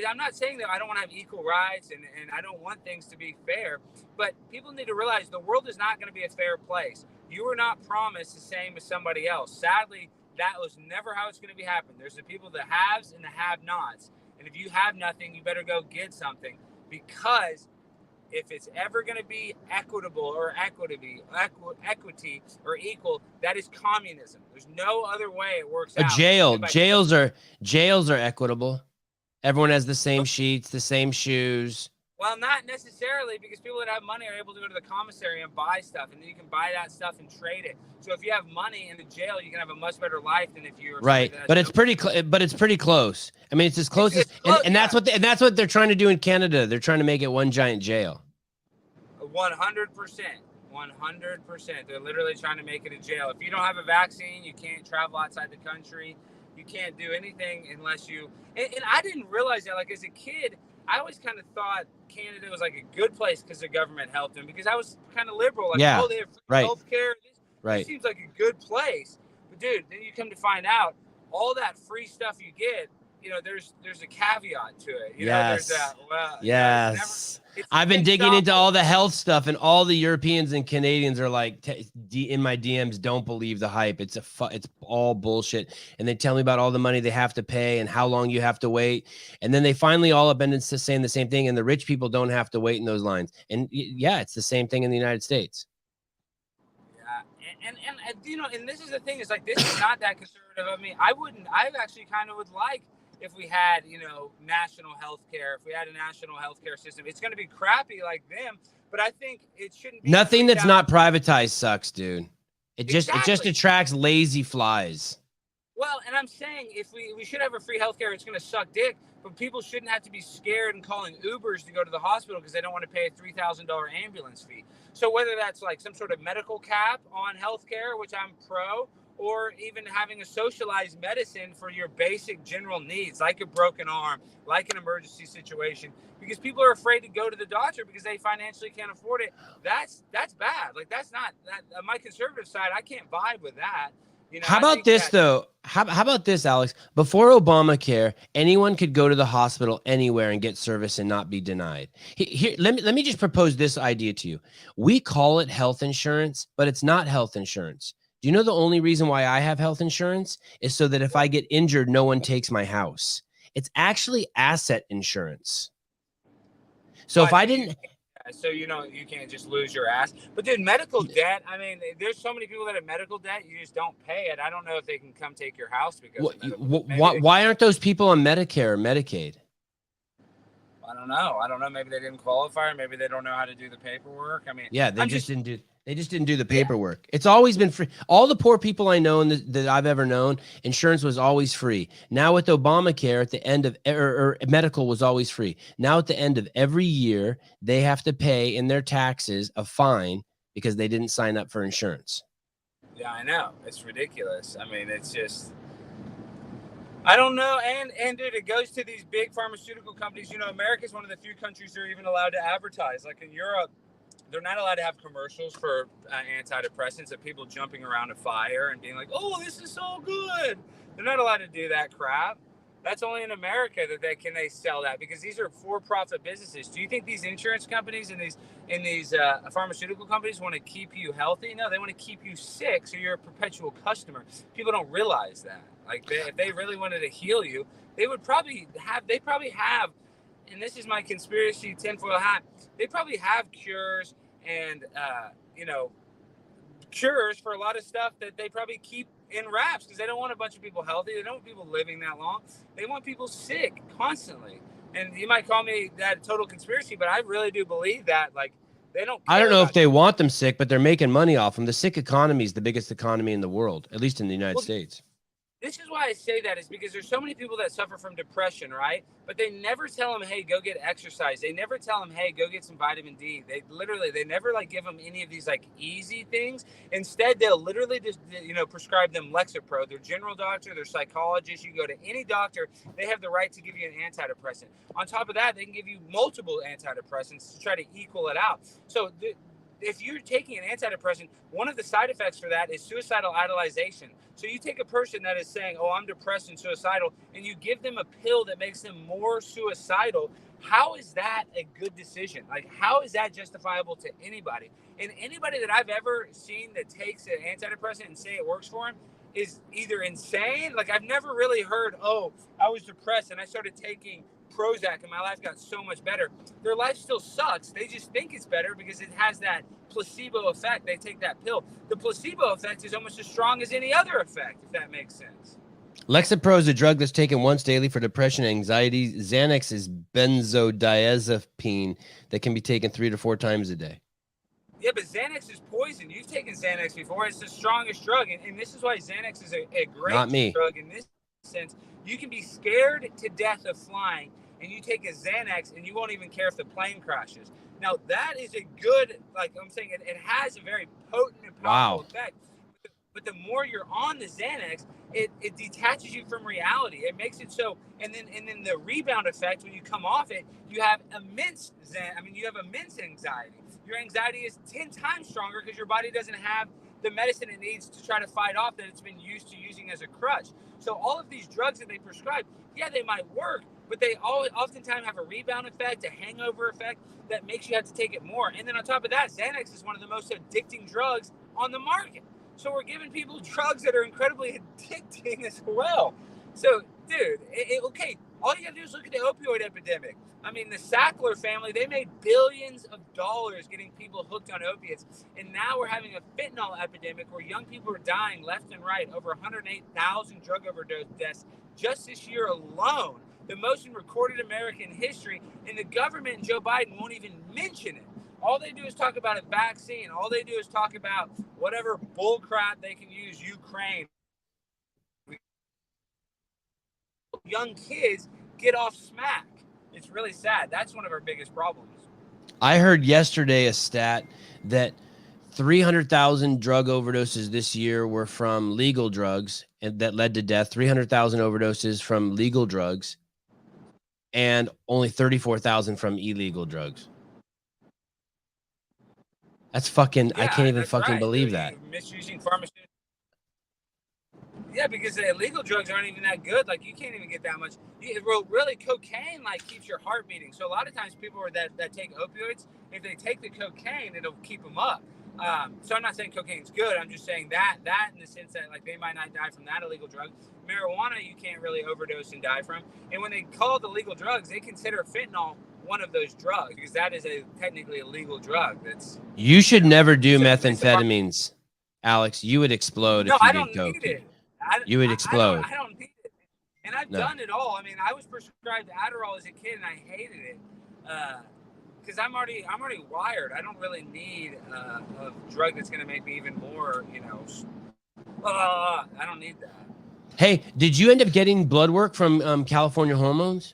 Speaker 4: I'm not saying that I don't want to have equal rights and I don't want things to be fair, but people need to realize the world is not going to be a fair place. You are not promised the same as somebody else. Sadly, that was never how it's going to be happening. There's the people that haves and the have-nots. And if you have nothing, you better go get something, because if it's ever going to be equitable or equity or equal, that is communism. There's no other way it works
Speaker 1: A
Speaker 4: out.
Speaker 1: jails are equitable. Everyone has the same sheets, the same shoes.
Speaker 4: Well, not necessarily, because people that have money are able to go to the commissary and buy stuff, and then you can buy that stuff and trade it. So if you have money in the jail, you can have a much better life than if you're
Speaker 1: right. But it's pretty close. I mean, it's as close as, and that's what that's what they're trying to do in Canada. They're trying to make it one giant jail.
Speaker 4: 100%. 100%. They're literally trying to make it a jail. If you don't have a vaccine, you can't travel outside the country. You can't do anything unless you. And I didn't realize that. Like as a kid, I always kind of thought Canada was like a good place because the government helped them, because I was kind of liberal. Like,
Speaker 1: yeah,
Speaker 4: oh, they have
Speaker 1: right.
Speaker 4: healthcare. This seems like a good place. But dude, then you come to find out all that free stuff you get, you know, there's a caveat to it. You know, there's that,
Speaker 1: yes. I've been digging into all the health stuff, and all the Europeans and Canadians are like, in my DMs, don't believe the hype. It's all bullshit. And they tell me about all the money they have to pay and how long you have to wait. And then they finally all have been saying the same thing. And the rich people don't have to wait in those lines. And yeah, it's the same thing in the United States.
Speaker 4: Yeah. And you know, and this is the thing, is like, this is not that conservative of me. I actually kind of would like, if we had, you know, national health care, if we had a national healthcare system. It's going to be crappy like them, but I think it shouldn't be.
Speaker 1: Nothing that's not privatized sucks, dude. It just attracts lazy flies.
Speaker 4: Well, and I'm saying, if we should have a free healthcare, it's going to suck dick, but people shouldn't have to be scared and calling Ubers to go to the hospital because they don't want to pay a $3,000 ambulance fee. So whether that's like some sort of medical cap on healthcare, which I'm pro, or even having a socialized medicine for your basic general needs, like a broken arm, like an emergency situation, because people are afraid to go to the doctor because they financially can't afford it. That's bad. Like, that's not that. On my conservative side, I can't vibe with that. You know,
Speaker 1: how about this though? How about this, Alex? Before Obamacare, anyone could go to the hospital anywhere and get service and not be denied. Here, let me just propose this idea to you. We call it health insurance, but it's not health insurance. Do you know the only reason why I have health insurance is so that if I get injured, no one takes my house? It's actually asset insurance. So if I didn't...
Speaker 4: So, you know, you can't just lose your ass. But dude, medical debt, I mean, there's so many people that have medical debt, you just don't pay it. I don't know if they can come take your house because
Speaker 1: why aren't those people on Medicare or Medicaid?
Speaker 4: I don't know. Maybe they didn't qualify, or maybe they don't know how to do the paperwork. I mean,
Speaker 1: yeah, they just didn't do the paperwork. It's always been free. All the poor people I know that I've ever known, insurance was always free. Now with Obamacare, at the end of or medical was always free. Now at the end of every year, they have to pay in their taxes a fine because they didn't sign up for insurance.
Speaker 4: Yeah, I know. It's ridiculous. I mean, it's just, I don't know. And dude, it goes to these big pharmaceutical companies. You know, America is one of the few countries that are even allowed to advertise. Like in Europe, they're not allowed to have commercials for antidepressants of people jumping around a fire and being like, oh, this is so good. They're not allowed to do that crap. That's only in America that they sell that, because these are for-profit businesses. Do you think these insurance companies and these pharmaceutical companies want to keep you healthy? No, they want to keep you sick, so you're a perpetual customer. People don't realize that. Like, if they really wanted to heal you, they probably have, and this is my conspiracy tinfoil hat, they probably have cures and, cures for a lot of stuff that they probably keep in wraps because they don't want a bunch of people healthy. They don't want people living that long. They want people sick constantly. And you might call me that a total conspiracy, but I really do believe that. Like, they don't care.
Speaker 1: I don't know if they want them sick, but they're making money off them. The sick economy is the biggest economy in the world, at least in the United States.
Speaker 4: This is why I say that, is because there's so many people that suffer from depression, right? But they never tell them, hey, go get exercise. They never tell them, hey, go get some vitamin D. They never like give them any of these like easy things. Instead, they'll literally just, prescribe them Lexapro. Their general doctor, their psychologist, you go to any doctor, they have the right to give you an antidepressant. On top of that, they can give you multiple antidepressants to try to equal it out. So if you're taking an antidepressant, one of the side effects for that is suicidal idolization. So you take a person that is saying, oh, I'm depressed and suicidal, and you give them a pill that makes them more suicidal. How is that a good decision? Like, how is that justifiable to anybody? And anybody that I've ever seen that takes an antidepressant and say it works for him is either insane. Like, I've never really heard, oh, I was depressed and I started taking Prozac and my life got so much better. Their life still sucks. They just think it's better because it has that placebo effect. They take that pill. The placebo effect is almost as strong as any other effect, if that makes sense.
Speaker 1: Lexapro is a drug that's taken once daily for depression and anxiety. Xanax is benzodiazepine that can be taken 3 to 4 times a day.
Speaker 4: Yeah, but Xanax is poison. You've taken Xanax before. It's the strongest drug. And this is why Xanax is a great drug in this sense. You can be scared to death of flying, and you take a Xanax, and you won't even care if the plane crashes. Now, that is a good, like I'm saying, it has a very potent and powerful effect. But the more you're on the Xanax, it detaches you from reality. It makes it so, and then the rebound effect, when you come off it, you have immense anxiety. Your anxiety is 10 times stronger because your body doesn't have the medicine it needs to try to fight off that it's been used to using as a crutch. So all of these drugs that they prescribe, yeah, they might work, but they oftentimes have a rebound effect, a hangover effect that makes you have to take it more. And then on top of that, Xanax is one of the most addicting drugs on the market. So we're giving people drugs that are incredibly addicting as well. So, dude, okay, all you gotta do is look at the opioid epidemic. I mean, the Sackler family, they made billions of dollars getting people hooked on opiates. And now we're having a fentanyl epidemic where young people are dying left and right. Over 108,000 drug overdose deaths just this year alone. The most in recorded American history. And the government and Joe Biden won't even mention it. All they do is talk about a vaccine. All they do is talk about whatever bull crap they can use, Ukraine. Young kids get off smack. It's really sad. That's one of our biggest problems.
Speaker 1: I heard yesterday a stat that 300,000 drug overdoses this year were from legal drugs and that led to death. 300,000 overdoses from legal drugs and only 34,000 from illegal drugs. That's fucking, I can't even fucking believe that.
Speaker 4: Misusing pharmaceuticals. Yeah, because the illegal drugs aren't even that good. Like, you can't even get that much. Really, cocaine, like, keeps your heart beating. So a lot of times people that take opioids, if they take the cocaine, it'll keep them up. So I'm not saying cocaine's good. I'm just saying that in the sense that, like, they might not die from that illegal drug. Marijuana, you can't really overdose and die from. And when they call the legal drugs, they consider fentanyl one of those drugs because that is technically a legal drug.
Speaker 1: You should never do methamphetamines, Alex. You would explode if you did coke.
Speaker 4: No, I don't need it.
Speaker 1: You would explode.
Speaker 4: I don't need it. And I've done it all. I mean, I was prescribed Adderall as a kid, and I hated it because I'm already wired. I don't really need a drug that's going to make me even more, I don't need that.
Speaker 1: Hey, did you end up getting blood work from California Hormones?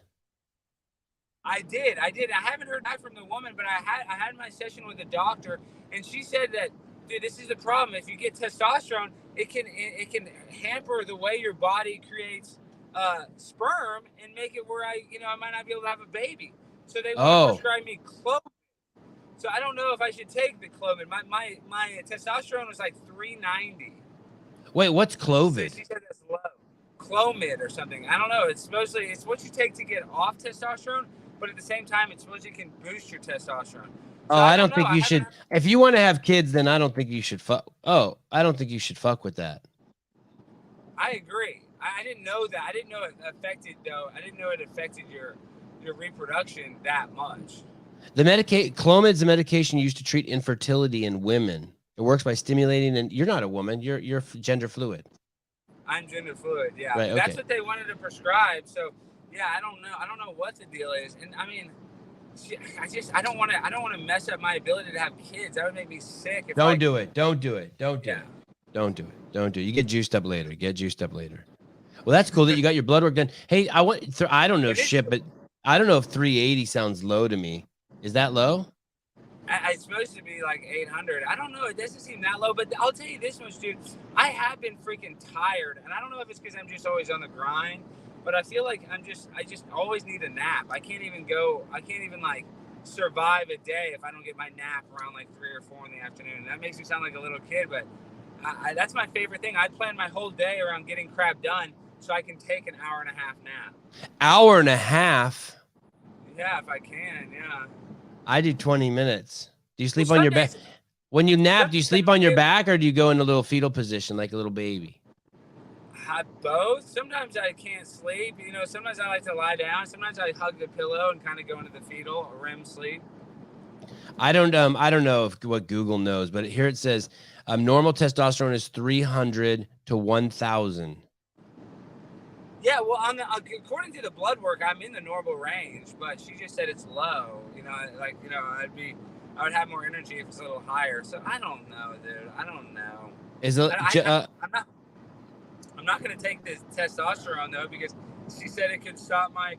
Speaker 4: I did. I haven't heard back from the woman, but I had my session with the doctor, and she said that, dude, this is the problem. If you get testosterone, it can hamper the way your body creates sperm and make it where I might not be able to have a baby. So they want to prescribe me Clomid. So I don't know if I should take the Clomid. My testosterone was like 390.
Speaker 1: Wait, what's Clomid?
Speaker 4: So she said it's low. Clomid or something. I don't know. It's what you take to get off testosterone, but at the same time, it's what you can boost your testosterone. So
Speaker 1: I don't think you should. If you want to have kids, then I don't think you should fuck. I don't think you should fuck with that.
Speaker 4: I agree. I didn't know that. I didn't know it affected your reproduction that much.
Speaker 1: Clomid's a medication used to treat infertility in women. It works by stimulating, and you're not a woman. You're gender fluid.
Speaker 4: I'm gender fluid. Yeah,
Speaker 1: right, okay.
Speaker 4: That's what they wanted to prescribe. So yeah, I don't know what the deal is, and I mean. I don't want to mess up my ability to have kids. That would make me sick.
Speaker 1: Don't do it. You get juiced up later. Well, that's cool that you got your blood work done. Hey, I don't know shit, but I don't know if 380 sounds low to me. Is that low?
Speaker 4: It's supposed to be like 800. I don't know. It doesn't seem that low, but I'll tell you this much, dude. I have been freaking tired, and I don't know if it's because I'm just always on the grind. But I feel like I just always need a nap. I can't even like survive a day if I don't get my nap around like 3 or 4 in the afternoon. That makes me sound like a little kid, but that's my favorite thing. I plan my whole day around getting crap done so I can take an hour and a half nap.
Speaker 1: Hour and a half?
Speaker 4: Yeah, if I can, yeah.
Speaker 1: I do 20 minutes. Do you sleep on your back? When you nap, do you sleep on your back or do you go in a little fetal position like a little baby?
Speaker 4: Both. Sometimes I can't sleep. You know, sometimes I like to lie down. Sometimes I hug the pillow and kind of go into the fetal or REM sleep.
Speaker 1: I don't know if what Google knows, but here it says normal testosterone is 300 to 1,000.
Speaker 4: Yeah, well, according to the blood work, I'm in the normal range, but she just said it's low. You know, like, you know, I would have more energy if it's a little higher. So I don't know, dude. I don't know.
Speaker 1: Is it?
Speaker 4: I'm not going to take this testosterone though, because she said it could stop my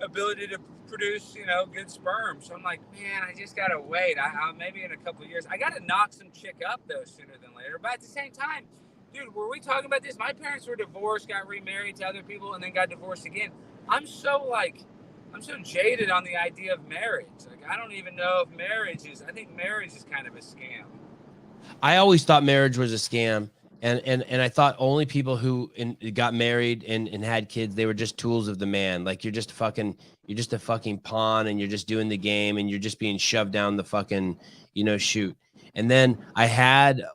Speaker 4: ability to produce, you know, good sperm. So I'm like, man, I just gotta wait. I'll maybe in a couple of years. I gotta knock some chick up though sooner than later. But at the same time, dude, were we talking about this? My parents were divorced, got remarried to other people, and then got divorced again. I'm so jaded on the idea of marriage. Like, I don't even know if marriage is. I think marriage is kind of a scam.
Speaker 1: I always thought marriage was a scam. And I thought only people who got married and had kids, they were just tools of the man. Like you're just a fucking pawn, and you're just doing the game, and you're just being shoved down the fucking, you know, chute. And then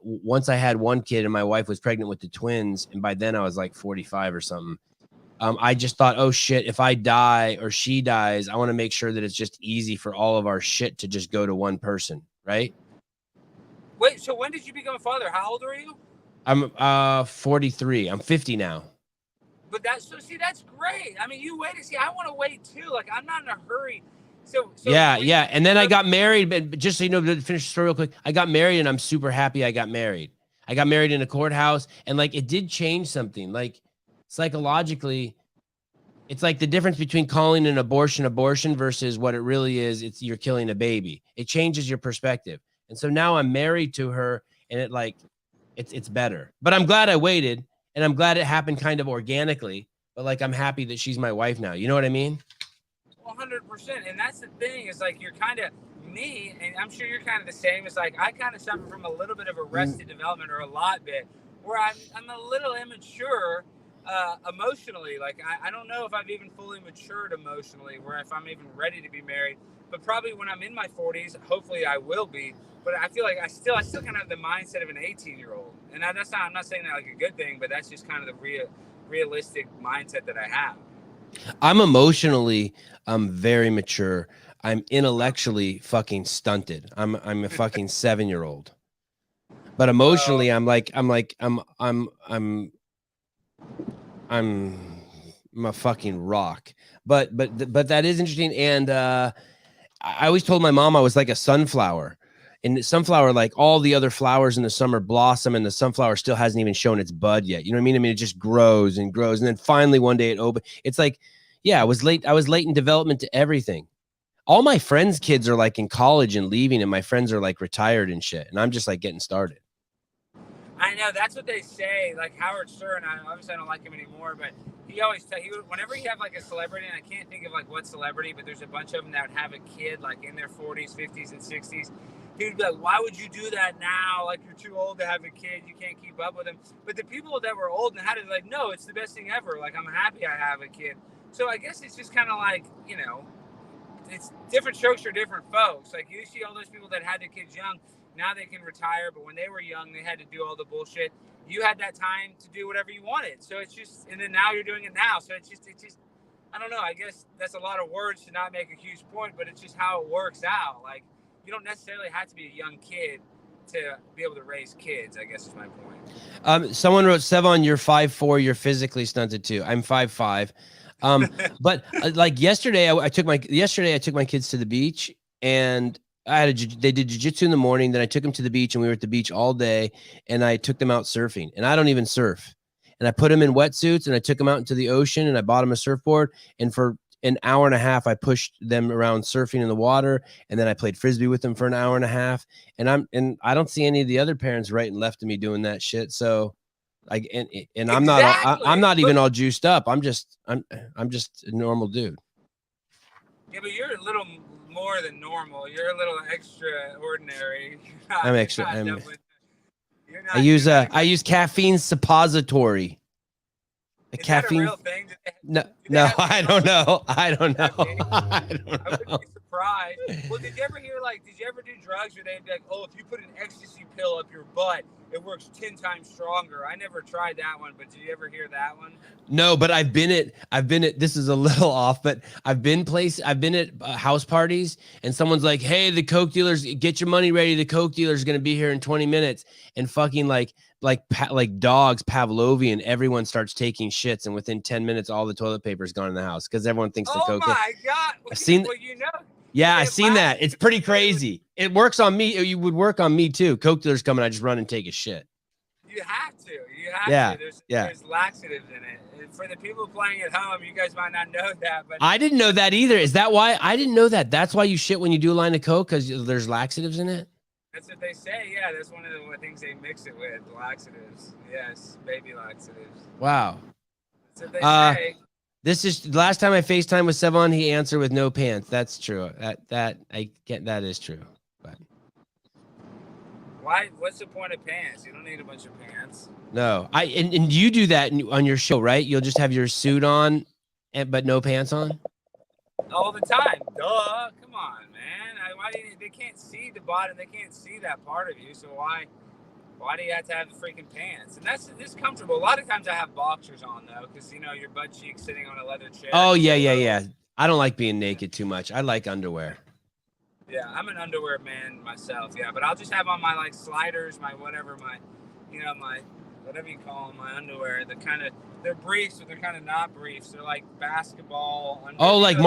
Speaker 1: once I had one kid, and my wife was pregnant with the twins, and by then I was like 45 or something. I just thought, oh shit, if I die or she dies, I want to make sure that it's just easy for all of our shit to just go to one person, right?
Speaker 4: Wait, so when did you become a father? How old are you?
Speaker 1: I'm 43. I'm 50 now.
Speaker 4: But that's great. I mean, you wait to see. I want to wait too. Like, I'm not in a hurry. So
Speaker 1: yeah. And then I got married, but just so you know, to finish the story real quick, I got married, and I'm super happy I got married. I got married in a courthouse, and like it did change something. Like psychologically, it's like the difference between calling an abortion versus what it really is. It's you're killing a baby. It changes your perspective. And so now I'm married to her, and it's better. But I'm glad I waited, and I'm glad it happened kind of organically. But like I'm happy that she's my wife now. You know what I mean?
Speaker 4: 100%. And that's the thing, is like you're kind of me, and I'm sure you're kind of the same. It's like I kind of suffer from a little bit of arrested development, or a lot bit, where I'm a little immature emotionally. Like I don't know if I've even fully matured emotionally, where if I'm even ready to be married. But probably when I'm in my 40s, hopefully I will be. But I feel like I still kind of have the mindset of an 18-year-old. And I'm not saying that like a good thing, but that's just kind of the realistic mindset that I have.
Speaker 1: I'm emotionally, very mature. I'm intellectually fucking stunted. I'm a fucking 7-year-old. But emotionally, I'm a fucking rock. But that is interesting. And I always told my mom I was like a sunflower. And sunflower, like all the other flowers in the summer, blossom, and the sunflower still hasn't even shown its bud yet. You know what I mean? I mean, it just grows and grows, and then finally one day it opens. It's like, yeah, I was late in development to everything. All my friends' kids are like in college and leaving, and my friends are like retired and shit, and I'm just like getting started.
Speaker 4: I know, that's what they say. Like Howard Stern, obviously I don't like him anymore, but he always whenever you have like a celebrity, and I can't think of like what celebrity, but there's a bunch of them that would have a kid like in their 40s, 50s, and 60s. He'd be like, why would you do that now? Like, you're too old to have a kid. You can't keep up with him. But the people that were old and had it, like, no, it's the best thing ever. Like, I'm happy I have a kid. So I guess it's just kind of like, you know, it's different strokes for different folks. Like, you see all those people that had their kids young, now they can retire. But when they were young, they had to do all the bullshit. You had that time to do whatever you wanted. So it's just, and then now you're doing it now. So it's just, I don't know. I guess that's a lot of words to not make a huge point, but it's just how it works out. Like, you don't necessarily have to be a young kid to be able to raise kids, I guess is my point.
Speaker 1: Someone wrote, Sevon, you're 5'4", you're physically stunted too. I'm 5'5". But like yesterday I took my kids to the beach, and they did jiu-jitsu in the morning. Then I took them to the beach, and we were at the beach all day, and I took them out surfing, and I don't even surf. And I put them in wetsuits, and I took them out into the ocean, and I bought them a surfboard. And for an hour and a half, I pushed them around surfing in the water, and then I played frisbee with them for an hour and a half. And I don't see any of the other parents right and left of me doing that shit. So, like, and
Speaker 4: Exactly.
Speaker 1: I'm not even all juiced up. I'm just a normal dude.
Speaker 4: Yeah, but you're a little more than normal. You're a little extraordinary.
Speaker 1: I'm extra.
Speaker 4: I
Speaker 1: I use caffeine suppository. A
Speaker 4: Is that a
Speaker 1: caffeine.
Speaker 4: real thing?
Speaker 1: No,
Speaker 4: do they
Speaker 1: no,
Speaker 4: have
Speaker 1: I
Speaker 4: weed
Speaker 1: don't
Speaker 4: on
Speaker 1: know. I don't know.
Speaker 4: Caffeine?
Speaker 1: I don't
Speaker 4: I wouldn't
Speaker 1: know.
Speaker 4: be surprised. Well, did you ever hear did you ever do drugs where they'd be like, oh, if you put an ecstasy pill up your butt, it works 10 times stronger? I never tried that one, but did you ever hear that one?
Speaker 1: No, but I've been at, this is a little off, but I've been at house parties and someone's like, hey, the Coke dealers, get your money ready. The Coke dealer's going to be here in 20 minutes. And fucking like dogs, Pavlovian, everyone starts taking shits. And within 10 minutes, all the toilet paper is gone in the house because everyone thinks the
Speaker 4: Oh
Speaker 1: Coke.
Speaker 4: my God.
Speaker 1: I've seen,
Speaker 4: Well, you know.
Speaker 1: yeah,
Speaker 4: they
Speaker 1: I've seen that. It's pretty crazy. It works on me. You would work on me too. Coke dealers come and I just run and take a shit.
Speaker 4: You have to. You have
Speaker 1: Yeah,
Speaker 4: to.
Speaker 1: yeah.
Speaker 4: There's laxatives in it. And for the people playing at home, you guys might not know that, but
Speaker 1: I didn't know that either. Is that why? I didn't know that. That's why you shit when you do a line of Coke, because there's laxatives in it?
Speaker 4: that's what they say. Yeah, that's one of the things they mix it with. Laxatives. Yes, baby laxatives.
Speaker 1: Wow.
Speaker 4: That's what they say.
Speaker 1: This is the last time I FaceTime with Sevon, he answered with no pants. That's true. That is true. But
Speaker 4: Why? What's the point of pants? You don't need a bunch of pants.
Speaker 1: no, and you do that on your show, right? You'll just have your suit on, but no pants on.
Speaker 4: All the time. Duh. Come on, man. Why do they can't see the bottom? They can't see that part of you. So why do you have to have the freaking pants? And it's comfortable. A lot of times I have boxers on though, because your butt cheeks sitting on a leather chair.
Speaker 1: Oh yeah. I don't like being naked too much. I like underwear.
Speaker 4: Yeah, I'm an underwear man myself. Yeah, but I'll just have on my sliders, my whatever, my whatever you call them, my underwear. They're briefs, but they're kind of not briefs. They're like basketball.
Speaker 1: Oh, like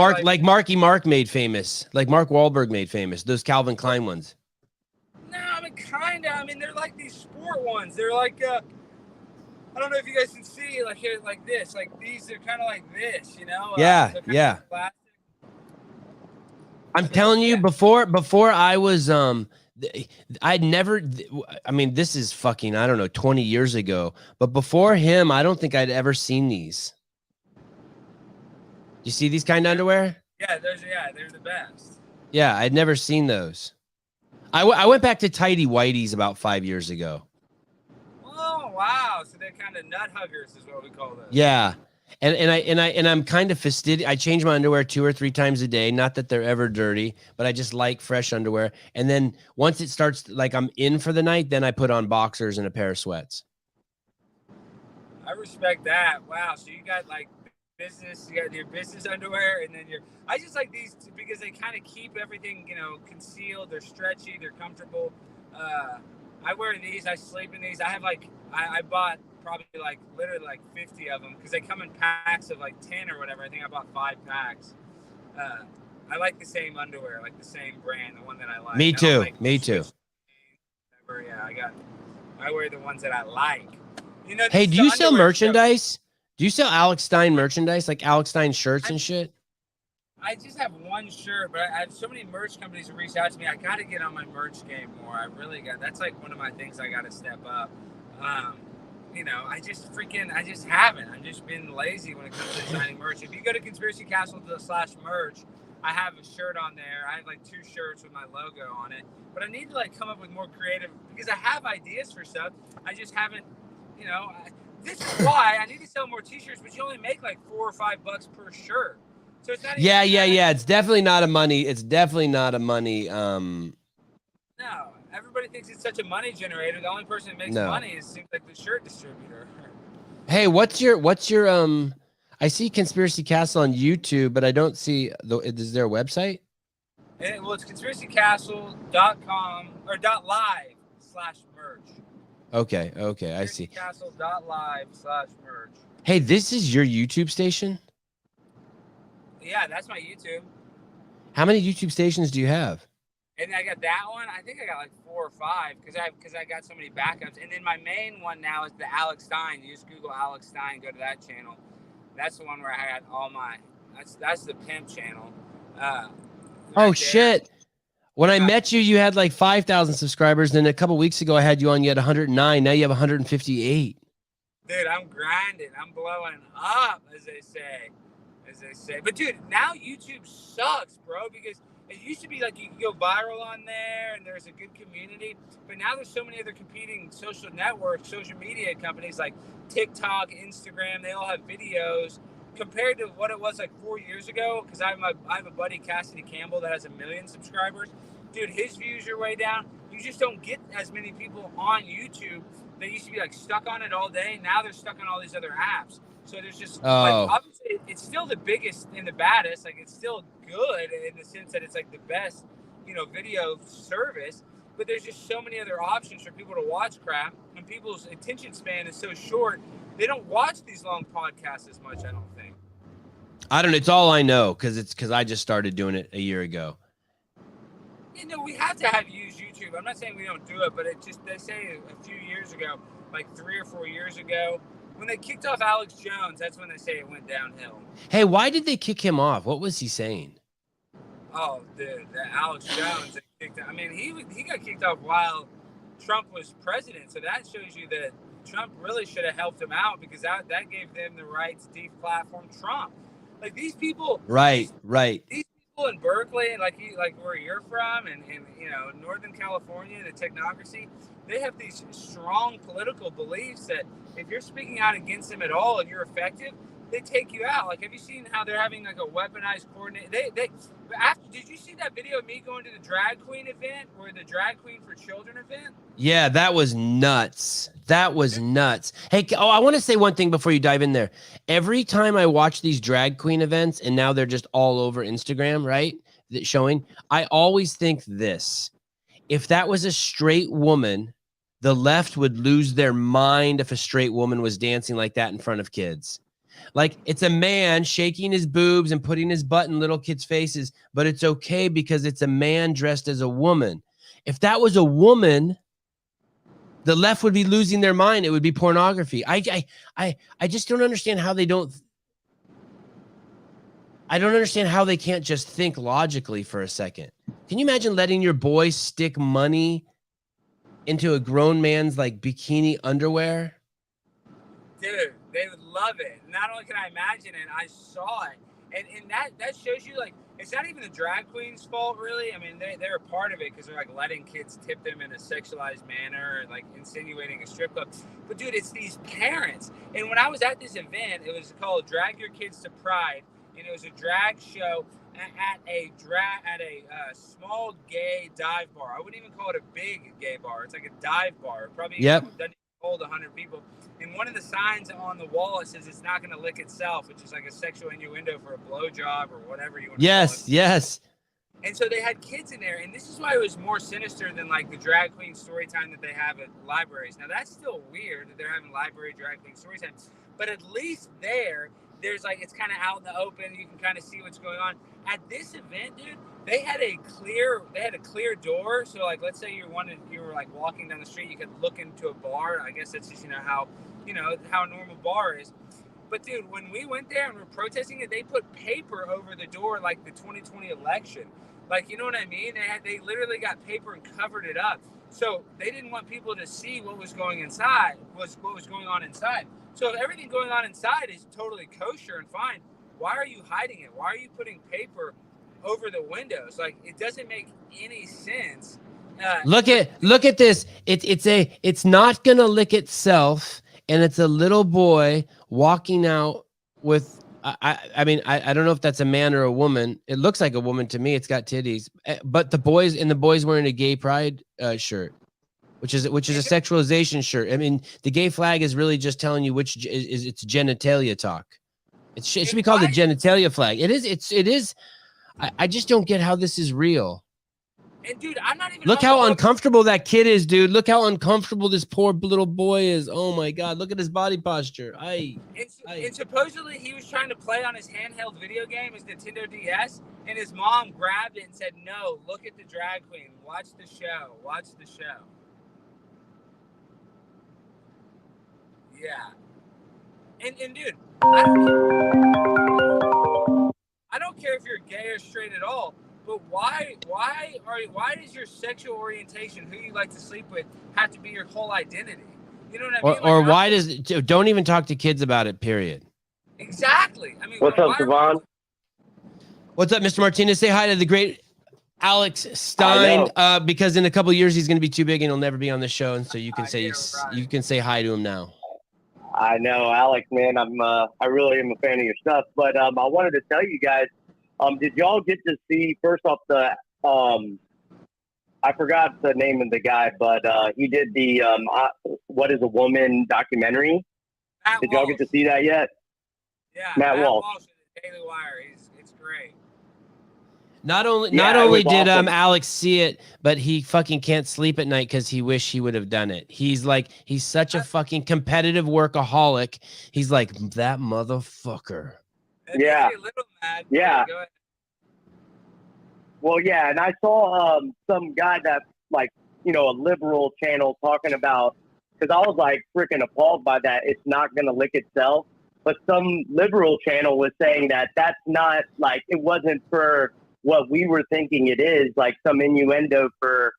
Speaker 1: Marky Mark made famous, like Mark Wahlberg made famous. Those Calvin Klein ones.
Speaker 4: No, I mean kinda. I mean they're like these sport ones. They're like I don't know if you guys can see here like this. Like these, they're kind of like this,
Speaker 1: Yeah, yeah. I'm telling you, before I was I'd never, I mean, this is fucking, I don't know, 20 years ago, but before him, I don't think I'd ever seen these. You see these kind of underwear?
Speaker 4: Yeah, they're the best.
Speaker 1: Yeah, I'd never seen those. I went back to tighty whities about 5 years ago.
Speaker 4: Oh wow! So they're kind of nut huggers, is what we call them.
Speaker 1: Yeah, and I'm kind of fastidious. I change my underwear 2 or 3 times a day. Not that they're ever dirty, but I just like fresh underwear. And then once it starts, like I'm in for the night, then I put on boxers and a pair of sweats.
Speaker 4: I respect that. Wow. So you got business, you got your business underwear, and then I just like these because they kind of keep everything, concealed. They're stretchy, they're comfortable. I wear these, I sleep in these. I have I bought probably literally 50 of them because they come in packs of 10 or whatever. I think I bought 5 packs. I like the same underwear, like the same brand, the one that I like.
Speaker 1: Me too. Me too.
Speaker 4: Yeah, I wear the ones that I like.
Speaker 1: Hey, do you sell merchandise? Do you sell Alex Stein merchandise, like Alex Stein shirts and shit?
Speaker 4: I just have one shirt, but I have so many merch companies who reach out to me. I got to get on my merch game more. I really got. That's one of my things I got to step up. I just haven't. I've just been lazy when it comes to designing merch. If you go to conspiracycastle.com/merch, I have a shirt on there. I have 2 shirts with my logo on it. But I need to come up with more creative because I have ideas for stuff. I just haven't. This is why I need to sell more T-shirts, but you only make $4 or $5 per shirt. So it's not.
Speaker 1: Yeah. It's definitely not a money.
Speaker 4: No, everybody thinks it's such a money generator. The only person that makes money seems like the shirt distributor.
Speaker 1: Hey, what's your I see Conspiracy Castle on YouTube, but I don't see is there a website?
Speaker 4: It's conspiracycastle.com or .live/merch.
Speaker 1: Okay, I see.
Speaker 4: Conspiracycastle.live/merch.
Speaker 1: Hey, this is your YouTube station?
Speaker 4: Yeah, that's my YouTube.
Speaker 1: How many YouTube stations do you have?
Speaker 4: And I got that one. I think I got 4 or 5 because I got so many backups. And then my main one now is the Alex Stein. You just Google Alex Stein, go to that channel. That's the one where I got all my. That's the Pimp channel.
Speaker 1: Shit! When I met you, you had 5,000 subscribers. Then a couple weeks ago, I had you on. You had 109. Now you have 158.
Speaker 4: Dude, I'm grinding. I'm blowing up, as they say. But dude, now YouTube sucks, bro, because It used to be like you could go viral on there and there's a good community, but now there's so many other competing social networks, social media companies like TikTok, Instagram. They all have videos compared to what it was like 4 years ago. Because I have a buddy, Cassidy Campbell, that has 1 million subscribers. Dude, his views are way down. You just don't get as many people on YouTube. They used to be like stuck on it all day. Now they're stuck on all these other apps. So there's just like, obviously it's still the biggest and the baddest. Like, it's still good in the sense that it's like the best, video service. But there's just so many other options for people to watch crap, and people's attention span is so short. They don't watch these long podcasts as much, I don't think.
Speaker 1: I don't know. It's all I know because I just started doing it a year ago.
Speaker 4: We have to have used YouTube. I'm not saying we don't do it, but they say a few years ago, like 3 or 4 years ago, when they kicked off Alex Jones, that's when they say it went downhill.
Speaker 1: Hey, why did they kick him off? What was he saying?
Speaker 4: Oh, the Alex Jones. He got kicked off while Trump was president. So that shows you that Trump really should have helped him out, because that gave them the right to deplatform Trump. Like, these people.
Speaker 1: Right.
Speaker 4: These people in Berkeley, like where you're from, and Northern California, the technocracy, they have these strong political beliefs that if you're speaking out against them at all and you're effective, they take you out. Like, have you seen how they're having like a weaponized coordinate? Did you see that video of me going to the drag queen event, or the drag queen for children event?
Speaker 1: Yeah, that was nuts. That was nuts. Hey, I want to say one thing before you dive in there. Every time I watch these drag queen events, and now they're just all over Instagram, right? Showing, I always think this. If that was a straight woman, the left would lose their mind if a straight woman was dancing like that in front of kids. Like, it's a man shaking his boobs and putting his butt in little kids' faces, but it's okay because it's a man dressed as a woman. If that was a woman, the left would be losing their mind. It would be pornography. I just don't understand how they don't. I don't understand how they can't just think logically for a second. Can you imagine letting your boy stick money into a grown man's like bikini underwear?
Speaker 4: Dude, they would love it. Not only can I imagine it, I saw it. And that shows you, like, it's not even the drag queen's fault, really. I mean, they're a part of it because they're, like, letting kids tip them in a sexualized manner and, like, insinuating a strip club. But, dude, it's these parents. And when I was at this event, it was called Drag Your Kids to Pride. And it was a drag show at a small gay dive bar. I wouldn't even call it a big gay bar. It's like a dive bar. Probably doesn't hold 100 people. And one of the signs on the wall, it says it's not going to lick itself, which is like a sexual innuendo for a blowjob or whatever you want to call it.
Speaker 1: Yes.
Speaker 4: And so they had kids in there. And this is why it was more sinister than like the drag queen story time that they have at libraries. Now, that's still weird that they're having library drag queen story time. But at least there's like, it's kind of out in the open. You can kind of see what's going on. At this event, dude, they had a clear door. So like, let's say you were like walking down the street, you could look into a bar. I guess that's just, how a normal bar is. But dude, when we went there and we're protesting it, they put paper over the door like the 2020 election. Like, you know what I mean? They literally got paper and covered it up. So they didn't want people to see what was going inside, what was going on inside. So if everything going on inside is totally kosher and fine, why are you hiding it? Why are you putting paper over the windows? Like, it doesn't make any sense.
Speaker 1: Look at this. It's not gonna lick itself, and it's a little boy walking out with. I mean, I don't know if that's a man or a woman. It looks like a woman to me. It's got titties, but the boy's wearing a gay pride shirt, which is a sexualization shirt. I mean, the gay flag is really just telling you which is it's genitalia talk. It should be called the genitalia flag. It is. I just don't get how this is real.
Speaker 4: And dude, I'm not even.
Speaker 1: Look how uncomfortable that kid is, dude. Look how uncomfortable this poor little boy is. Oh my God, look at his body posture. And
Speaker 4: supposedly he was trying to play on his handheld video game, his Nintendo DS, and his mom grabbed it and said, "No, look at the drag queen. Watch the show. Watch the show." Yeah. And dude, I don't care if you're gay or straight at all. But why does your sexual orientation, who you like to sleep with, have to be your whole identity? You know what I mean?
Speaker 1: Or why don't even talk to kids about it, period.
Speaker 4: Exactly. I mean,
Speaker 5: what's up, Devon?
Speaker 1: What's up, Mr. Martinez? Say hi to the great Alex Stein, because in a couple of years he's going to be too big and he'll never be on the show, and so you can say hi to him now.
Speaker 5: I know, Alex, man. I really am a fan of your stuff, but I wanted to tell you guys, did y'all get to see first off the I forgot the name of the guy, but he did the What Is a Woman documentary. Did y'all get to see that yet?
Speaker 4: Yeah,
Speaker 5: Matt Walsh
Speaker 4: of the Daily Wire. It's great.
Speaker 1: Not only did
Speaker 5: awesome.
Speaker 1: Alex see it, but he fucking can't sleep at night because he wished he would have done it. He's such a fucking competitive workaholic. He's like, that motherfucker.
Speaker 5: Yeah.
Speaker 4: A little mad.
Speaker 5: Yeah.
Speaker 4: Go ahead.
Speaker 5: Well, yeah, and I saw some guy that, like, you know, a liberal channel talking about, because I was like freaking appalled by that. It's not going to lick itself. But some liberal channel was saying that that's not, like, it wasn't for what we were thinking it is, like some innuendo for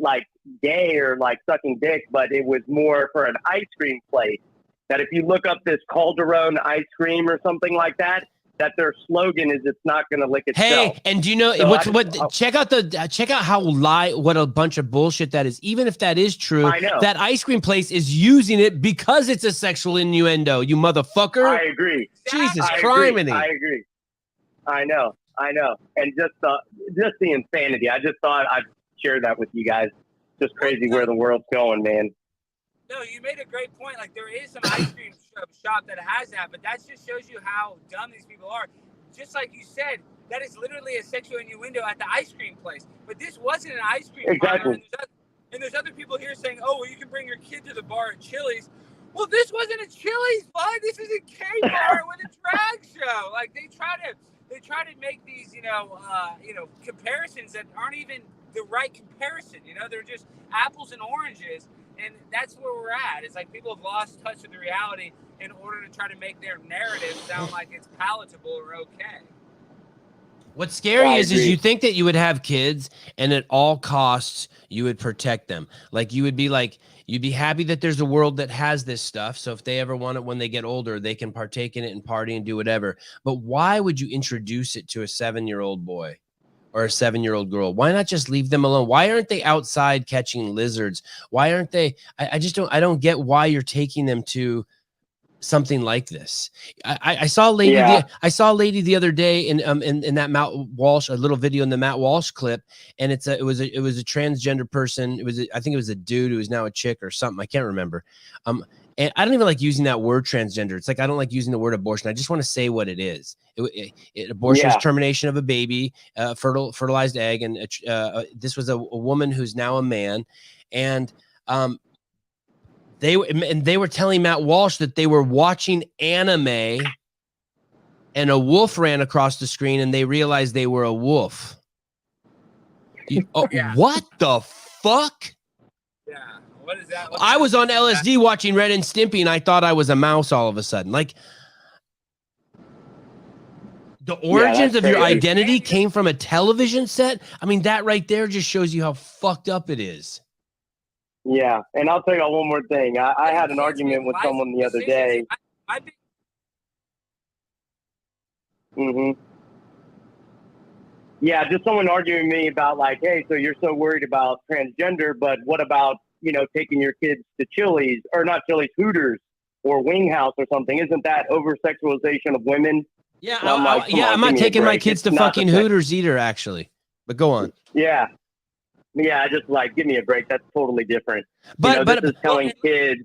Speaker 5: like gay or like sucking dick, but it was more for an ice cream place. That if you look up this Calderon ice cream or something like that, that their slogan is "It's not going to lick itself."
Speaker 1: Hey, and do you know
Speaker 5: So
Speaker 1: check out how what a bunch of bullshit that is. Even if that is true,
Speaker 5: I know.
Speaker 1: that ice cream place is using it because it's a sexual innuendo. You motherfucker!
Speaker 5: I agree.
Speaker 1: Jesus
Speaker 5: I
Speaker 1: criminy!
Speaker 5: I agree. I know. And just the insanity. I just thought I'd share that with you guys. Just crazy where the world's going, man.
Speaker 4: No, you made a great point. Like, there is some ice cream shop that has that, but that just shows you how dumb these people are. Just like you said, that is literally a sexual innuendo at the ice cream place. But this wasn't an ice cream parlor. And there's other people here saying, oh, well, you can bring your kid to the bar at Chili's. Well, this wasn't a Chili's, bud. This is a gay bar with a drag show. Like, they try to make these, comparisons that aren't even the right comparison. You know, they're just apples and oranges. And that's where we're at. It's like people have lost touch with the reality in order to try to make their narrative sound like it's palatable or okay.
Speaker 1: What's scary is you think that you would have kids and at all costs you would protect them. Like you'd be happy that there's a world that has this stuff. So if they ever want it when they get older, they can partake in it and party and do whatever. But why would you introduce it to a 7-year-old boy or a 7-year-old girl? Why not just leave them alone? Why aren't they outside catching lizards? Why aren't they? I don't get why you're taking them to something like this. I saw a lady. I saw a lady the other day in that Matt Walsh, a little video in the Matt Walsh clip, and it was a transgender person. I think it was a dude who is now a chick or something. I can't remember. And I don't even like using that word transgender. It's like I don't like using the word abortion. I just want to say what it is. Abortion is termination of a baby, fertilized egg, and this was a woman who's now a man, and they were telling Matt Walsh that they were watching anime, and a wolf ran across the screen, and they realized they were a wolf. What the fuck?
Speaker 4: Yeah. What is that?
Speaker 1: I was on LSD watching Ren and Stimpy, and I thought I was a mouse all of a sudden. Like, the origins of your identity came from a television set. I mean, that right there just shows you how fucked up it is.
Speaker 5: Yeah, and I'll tell you one more thing. I had an argument with someone the other day. Yeah, just someone arguing with me about like, hey, so you're so worried about transgender, but what about, taking your kids to Chili's, or not Chili's, Hooters or Wing House or something? Isn't that over-sexualization of women?
Speaker 1: Yeah, I'm not taking my kids to fucking Hooters either, actually. But go on.
Speaker 5: Yeah, just like, give me a break. That's totally different. But this is telling kids.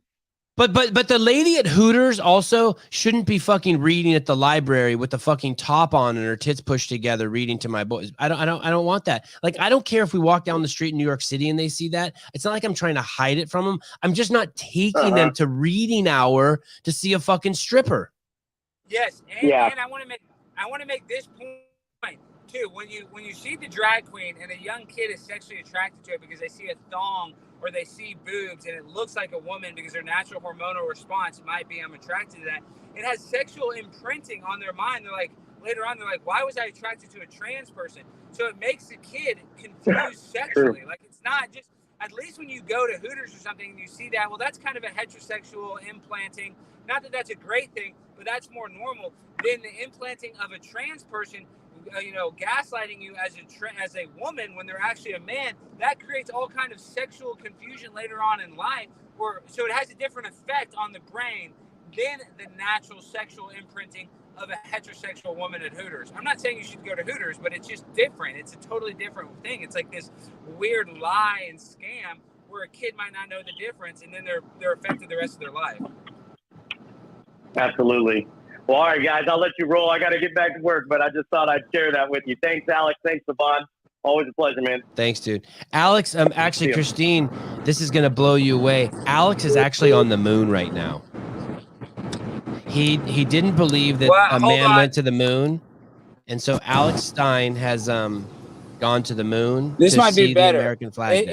Speaker 1: But the lady at Hooters also shouldn't be fucking reading at the library with the fucking top on and her tits pushed together, reading to my boys. I don't want that. Like, I don't care if we walk down the street in New York City and they see that. It's not like I'm trying to hide it from them. I'm just not taking them to reading hour to see a fucking stripper.
Speaker 4: Yes, and I want to make this point too. When you see the drag queen and a young kid is sexually attracted to it because they see a thong or they see boobs and it looks like a woman because their natural hormonal response might be, I'm attracted to that. It has sexual imprinting on their mind. They're like, later on, they're like, why was I attracted to a trans person? So it makes the kid confused sexually. Like, it's not just, at least when you go to Hooters or something and you see that, well, that's kind of a heterosexual implanting. Not that that's a great thing, but that's more normal than the implanting of a trans person gaslighting you as a woman when they're actually a man, that creates all kind of sexual confusion later on in life. So it has a different effect on the brain than the natural sexual imprinting of a heterosexual woman at Hooters. I'm not saying you should go to Hooters, but it's just different. It's a totally different thing. It's like this weird lie and scam where a kid might not know the difference, and then they're affected the rest of their life.
Speaker 5: Absolutely. Well, all right, guys, I'll let you roll. I got to get back to work, but I just thought I'd share that with you. Thanks, Alex. Thanks, Savon. Always a pleasure, man.
Speaker 1: Thanks, dude. Alex, actually, Christine, this is going to blow you away. Alex is actually on the moon right now. He didn't believe that a man went to the moon, and so Alex Stein has gone to the moon.
Speaker 4: This might be better.
Speaker 1: The American flag.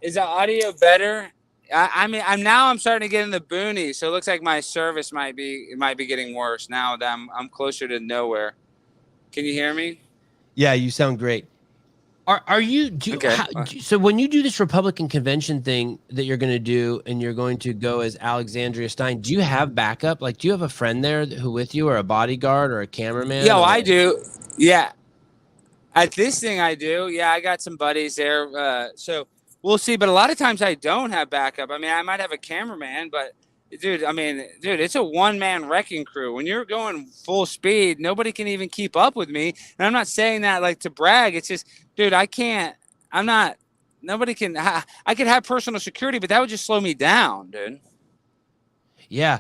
Speaker 4: Is the audio better? I'm starting to get in the boonies, so it looks like my service might be getting worse now that I'm closer to nowhere. Can you hear me?
Speaker 1: Yeah, you sound great. Are you so when you do this Republican convention thing that you're going to do, and you're going to go as Alexandria Stein, do you have backup? Like, do you have a friend there who with you, or a bodyguard, or a cameraman?
Speaker 4: Yeah, I do. Yeah, at this thing I do. Yeah, I got some buddies there. So we'll see. But a lot of times I don't have backup. I mean, I might have a cameraman, but dude, it's a one-man wrecking crew. When you're going full speed, nobody can even keep up with me. And I'm not saying that like to brag. It's just, dude, I can't. Nobody can. I could have personal security, but that would just slow me down, dude.
Speaker 1: Yeah.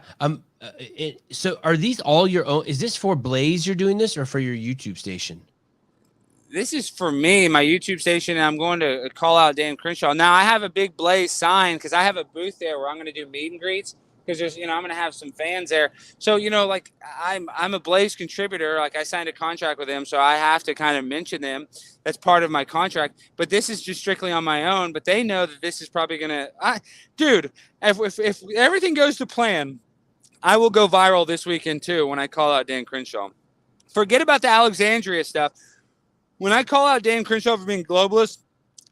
Speaker 1: So are these all your own? Is this for Blaze you're doing this, or for your YouTube station?
Speaker 4: This is for me, my YouTube station, and I'm going to call out Dan Crenshaw. Now, I have a big Blaze sign because I have a booth there where I'm going to do meet and greets. Because there's, I'm going to have some fans there. So, like I'm a Blaze contributor. Like, I signed a contract with them, so I have to kind of mention them. That's part of my contract. But this is just strictly on my own. But they know that this is probably going to, dude, if everything goes to plan, I will go viral this weekend too when I call out Dan Crenshaw. Forget about the Alexandria stuff. When I call out Dan Crenshaw for being globalist,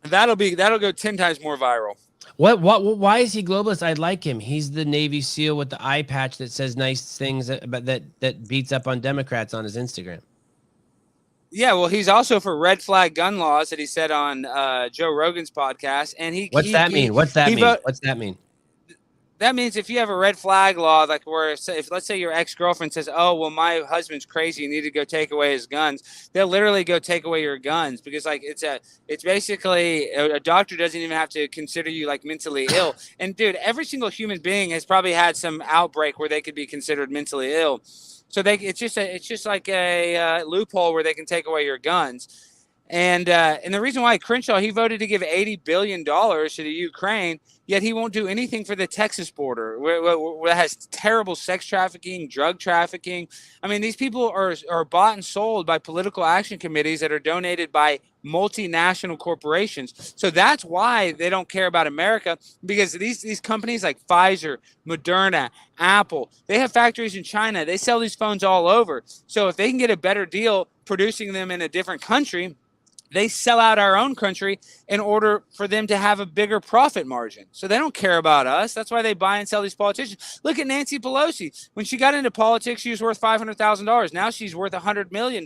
Speaker 4: that'll go 10 times more viral.
Speaker 1: What? Why is he globalist? I like him. He's the Navy SEAL with the eye patch that says nice things, but that beats up on Democrats on his Instagram.
Speaker 4: Yeah, well, he's also for red flag gun laws that he said on Joe Rogan's podcast. And
Speaker 1: What's that mean? What's that mean?
Speaker 4: That means if you have a red flag law, like where if let's say your ex-girlfriend says, "Oh, well, my husband's crazy, you need to go take away his guns," they'll literally go take away your guns because like it's basically a doctor doesn't even have to consider you like mentally ill. And dude, every single human being has probably had some outbreak where they could be considered mentally ill. So it's just like a loophole where they can take away your guns. And the reason why Crenshaw, he voted to give $80 billion to the Ukraine, yet he won't do anything for the Texas border, where it has terrible sex trafficking, drug trafficking. I mean, these people are bought and sold by political action committees that are donated by multinational corporations. So that's why they don't care about America, because these companies like Pfizer, Moderna, Apple, they have factories in China. They sell these phones all over. So if they can get a better deal producing them in a different country, they sell out our own country in order for them to have a bigger profit margin. So they don't care about us. That's why they buy and sell these politicians. Look at Nancy Pelosi. When she got into politics, she was worth $500,000. Now she's worth $100 million.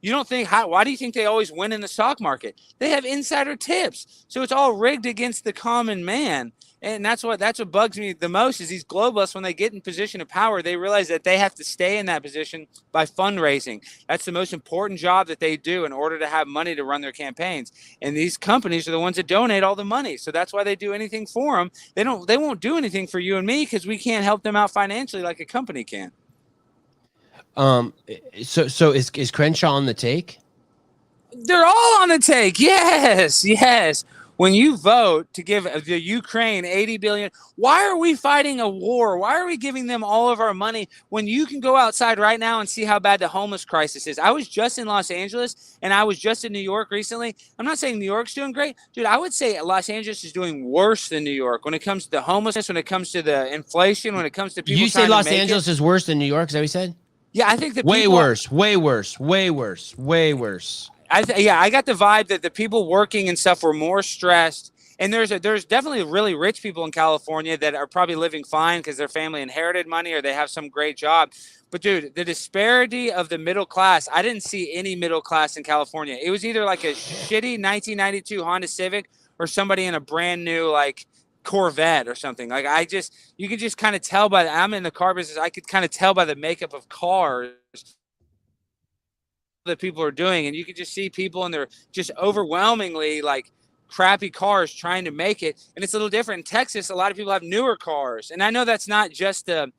Speaker 4: You don't think, why do you think they always win in the stock market? They have insider tips. So it's all rigged against the common man. And that's what bugs me the most is these globalists, when they get in position of power, they realize that they have to stay in that position by fundraising. That's the most important job that they do in order to have money to run their campaigns. And these companies are the ones that donate all the money. So that's why they do anything for them. They won't do anything for you and me because we can't help them out financially like a company can.
Speaker 1: So is Crenshaw on the take?
Speaker 4: They're all on the take. Yes. When you vote to give the Ukraine $80 billion, why are we fighting a war? Why are we giving them all of our money when you can go outside right now and see how bad the homeless crisis is? I was just in Los Angeles and I was just in New York recently. I'm not saying New York's doing great. Dude, I would say Los Angeles is doing worse than New York when it comes to the homelessness, when it comes to the inflation, when it comes to people.
Speaker 1: You say Los Angeles is worse than New York? Is that what you said?
Speaker 4: Yeah, I think that
Speaker 1: way worse.
Speaker 4: I got the vibe that the people working and stuff were more stressed And there's definitely really rich people in California that are probably living fine because their family inherited money or they have some great job. But dude, the disparity of the middle class, I didn't see any middle class in California. It was either like a shitty 1992 Honda Civic or somebody in a brand new like Corvette or something. Like you could just kind of tell by I'm in the car business. I could kind of tell by the makeup of cars that people are doing. And you could just see people and they're just overwhelmingly like crappy cars trying to make it. And it's a little different in Texas. A lot of people have newer cars. And I know that's not just the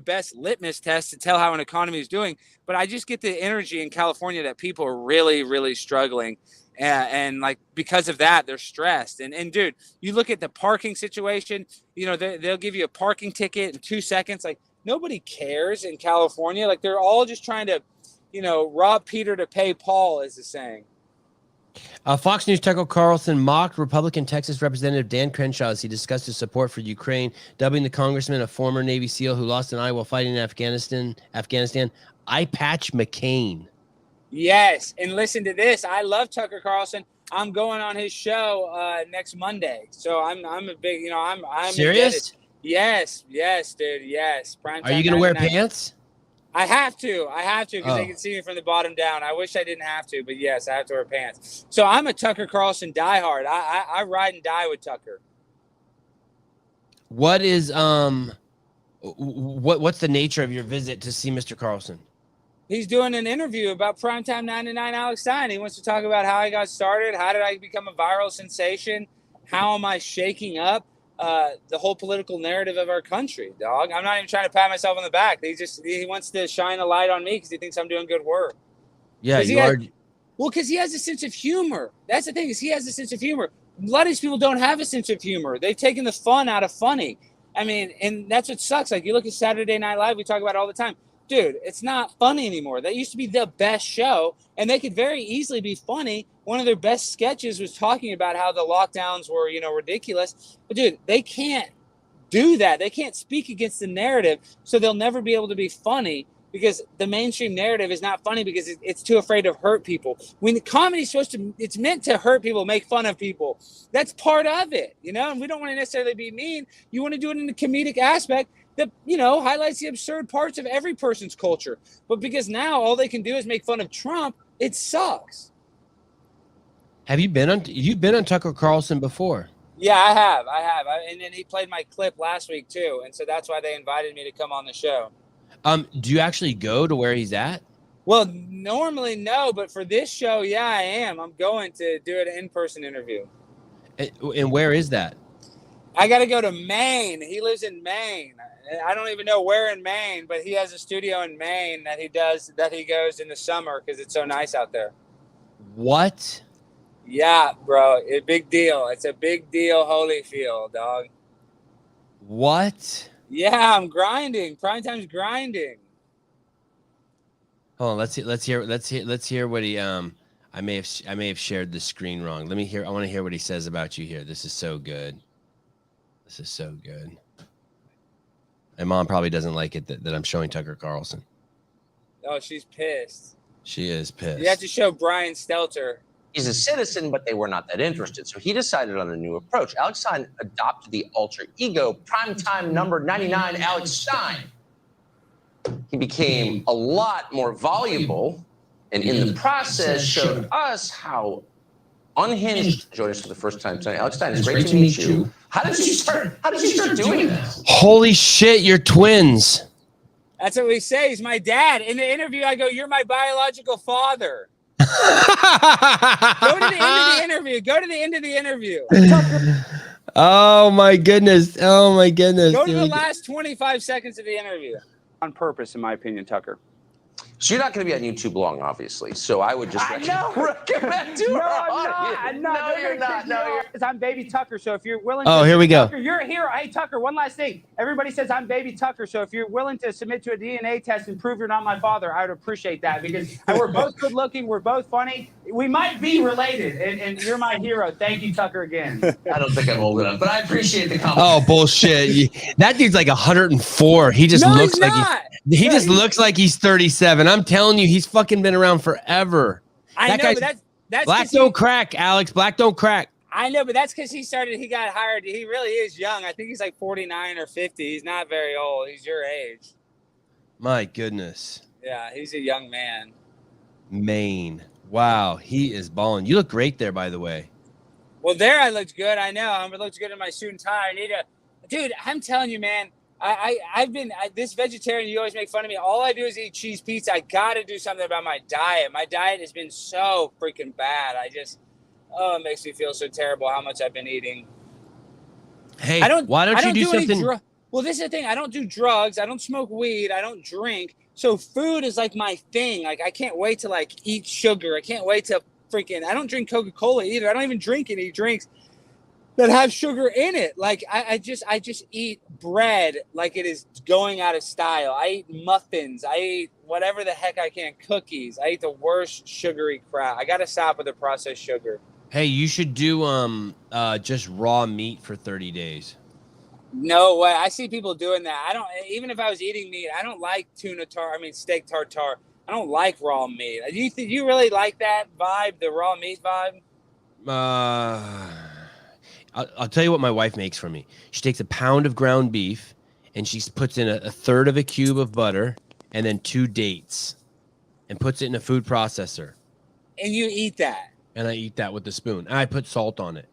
Speaker 4: best litmus test to tell how an economy is doing, but I just get the energy in California that people are really, really struggling. And like, because of that, they're stressed. And dude, you look at the parking situation, they'll give you a parking ticket in 2 seconds. Like nobody cares in California. Like they're all just trying to, rob Peter to pay Paul, is the saying.
Speaker 1: Fox News Tucker Carlson mocked Republican Texas Representative Dan Crenshaw as he discussed his support for Ukraine, dubbing the congressman a former Navy SEAL who lost an eye while fighting in Afghanistan, Eye Patch McCain.
Speaker 4: Yes, and listen to this. I love Tucker Carlson. I'm going on his show next Monday, so I'm a big, I'm
Speaker 1: serious.
Speaker 4: Indebted. Yes, dude. Yes.
Speaker 1: Are you gonna wear pants?
Speaker 4: I have to because they can see me from the bottom down. I wish I didn't have to, but yes, I have to wear pants. So I'm a Tucker Carlson diehard. I ride and die with Tucker.
Speaker 1: What is what's the nature of your visit to see Mr. Carlson?
Speaker 4: He's doing an interview about Primetime 99 Alex Stein. He wants to talk about how I got started. How did I become a viral sensation? How am I shaking up the whole political narrative of our country, dog? I'm not even trying to pat myself on the back. He wants to shine a light on me because he thinks I'm doing good work.
Speaker 1: Yeah, you are.
Speaker 4: Well, because he has a sense of humor. That's the thing, is he has a sense of humor. A lot of these people don't have a sense of humor. They've taken the fun out of funny. I mean, and that's what sucks. Like, you look at Saturday Night Live, we talk about it all the time. Dude, it's not funny anymore. That used to be the best show, and they could very easily be funny. One of their best sketches was talking about how the lockdowns were, ridiculous. But, dude, they can't do that. They can't speak against the narrative, so they'll never be able to be funny because the mainstream narrative is not funny because it's too afraid to hurt people. When the comedy's it's meant to hurt people, make fun of people. That's part of it, and we don't want to necessarily be mean. You want to do it in the comedic aspect that, highlights the absurd parts of every person's culture. But because now all they can do is make fun of Trump, it sucks.
Speaker 1: You've been on Tucker Carlson before?
Speaker 4: Yeah, I have. And then he played my clip last week too. And so that's why they invited me to come on the show.
Speaker 1: Do you actually go to where he's at?
Speaker 4: Well, normally no, but for this show, yeah, I am. I'm going to do an in-person interview.
Speaker 1: And where is that?
Speaker 4: I got to go to Maine. He lives in Maine. I don't even know where in Maine, but he has a studio in Maine that he goes in the summer because it's so nice out there.
Speaker 1: What?
Speaker 4: Yeah, bro. A big deal. It's a big deal, Holyfield, dog.
Speaker 1: What?
Speaker 4: Yeah, I'm grinding. Primetime's grinding.
Speaker 1: Hold on, let's hear what he I may have shared the screen wrong. Let me hear. I want to hear what he says about you here. This is so good. My mom probably doesn't like it that I'm showing Tucker Carlson.
Speaker 4: Oh, she's pissed.
Speaker 1: She is pissed.
Speaker 4: You have to show Brian Stelter.
Speaker 6: He's a citizen, but they were not that interested. So he decided on a new approach. Alex Stein adopted the alter ego, primetime number 99, Alex Stein. He became a lot more voluble, and in the process showed us how unhinged. Join us for the first time tonight. Alex Stein, it's great to meet you. How did you start doing this?
Speaker 1: Holy shit, you're twins.
Speaker 4: That's what we say. He's my dad. In the interview, I go, "You're my biological father." Go to the end of the interview.
Speaker 1: Oh my goodness.
Speaker 4: Go to the last 25 seconds of the interview. On purpose, in my opinion, Tucker.
Speaker 6: So you're not going to be on YouTube long, obviously. So I would just recommend to
Speaker 4: I'm not.
Speaker 6: You're not.
Speaker 4: I'm Baby Tucker. So if you're willing
Speaker 1: to... Oh, here we go.
Speaker 4: Tucker, you're here. Hey, Tucker, one last thing. Everybody says I'm Baby Tucker. So if you're willing to submit to a DNA test and prove you're not my father, I would appreciate that because we're both good looking. We're both funny. We might be related. And you're my hero. Thank you, Tucker, again.
Speaker 6: I don't think I'm old enough, but I appreciate the compliment.
Speaker 1: Oh, bullshit. That dude's like 104. He just looks like he just looks like he's 37. I'm telling you, he's fucking been around forever.
Speaker 4: I know, but that's
Speaker 1: Black don't crack, Alex. Black don't crack.
Speaker 4: I know, but that's because he got hired. He really is young. I think he's like 49 or 50. He's not very old. He's your age.
Speaker 1: My goodness.
Speaker 4: Yeah, he's a young man.
Speaker 1: Maine. Wow, he is balling. You look great there, by the way.
Speaker 4: Well, there I looked good. I know. I looked good in my suit and tie. Dude, I'm telling you, man. I've been this vegetarian. You always make fun of me. All I do is eat cheese pizza. I got to do something about my diet. My diet has been so freaking bad. It makes me feel so terrible how much I've been eating.
Speaker 1: Hey, why don't you do something?
Speaker 4: Well, this is the thing. I don't do drugs. I don't smoke weed. I don't drink. So food is like my thing. Like I can't wait to like eat sugar. I can't wait to I don't drink Coca-Cola either. I don't even drink any drinks that have sugar in it. Like I just eat bread like it is going out of style. I eat muffins. I eat whatever the heck I can. Cookies. I eat the worst sugary crap. I got to stop with the processed sugar.
Speaker 1: Hey, you should do just raw meat for 30 days.
Speaker 4: No way. I see people doing that. I don't. Even if I was eating meat, I don't like steak tartare. I don't like raw meat. Do you really like that vibe, the raw meat vibe?
Speaker 1: I'll tell you what my wife makes for me. She takes a pound of ground beef and she puts in a third of a cube of butter and then 2 dates and puts it in a food processor.
Speaker 4: And you eat that?
Speaker 1: And I eat that with a spoon. And I put salt on it.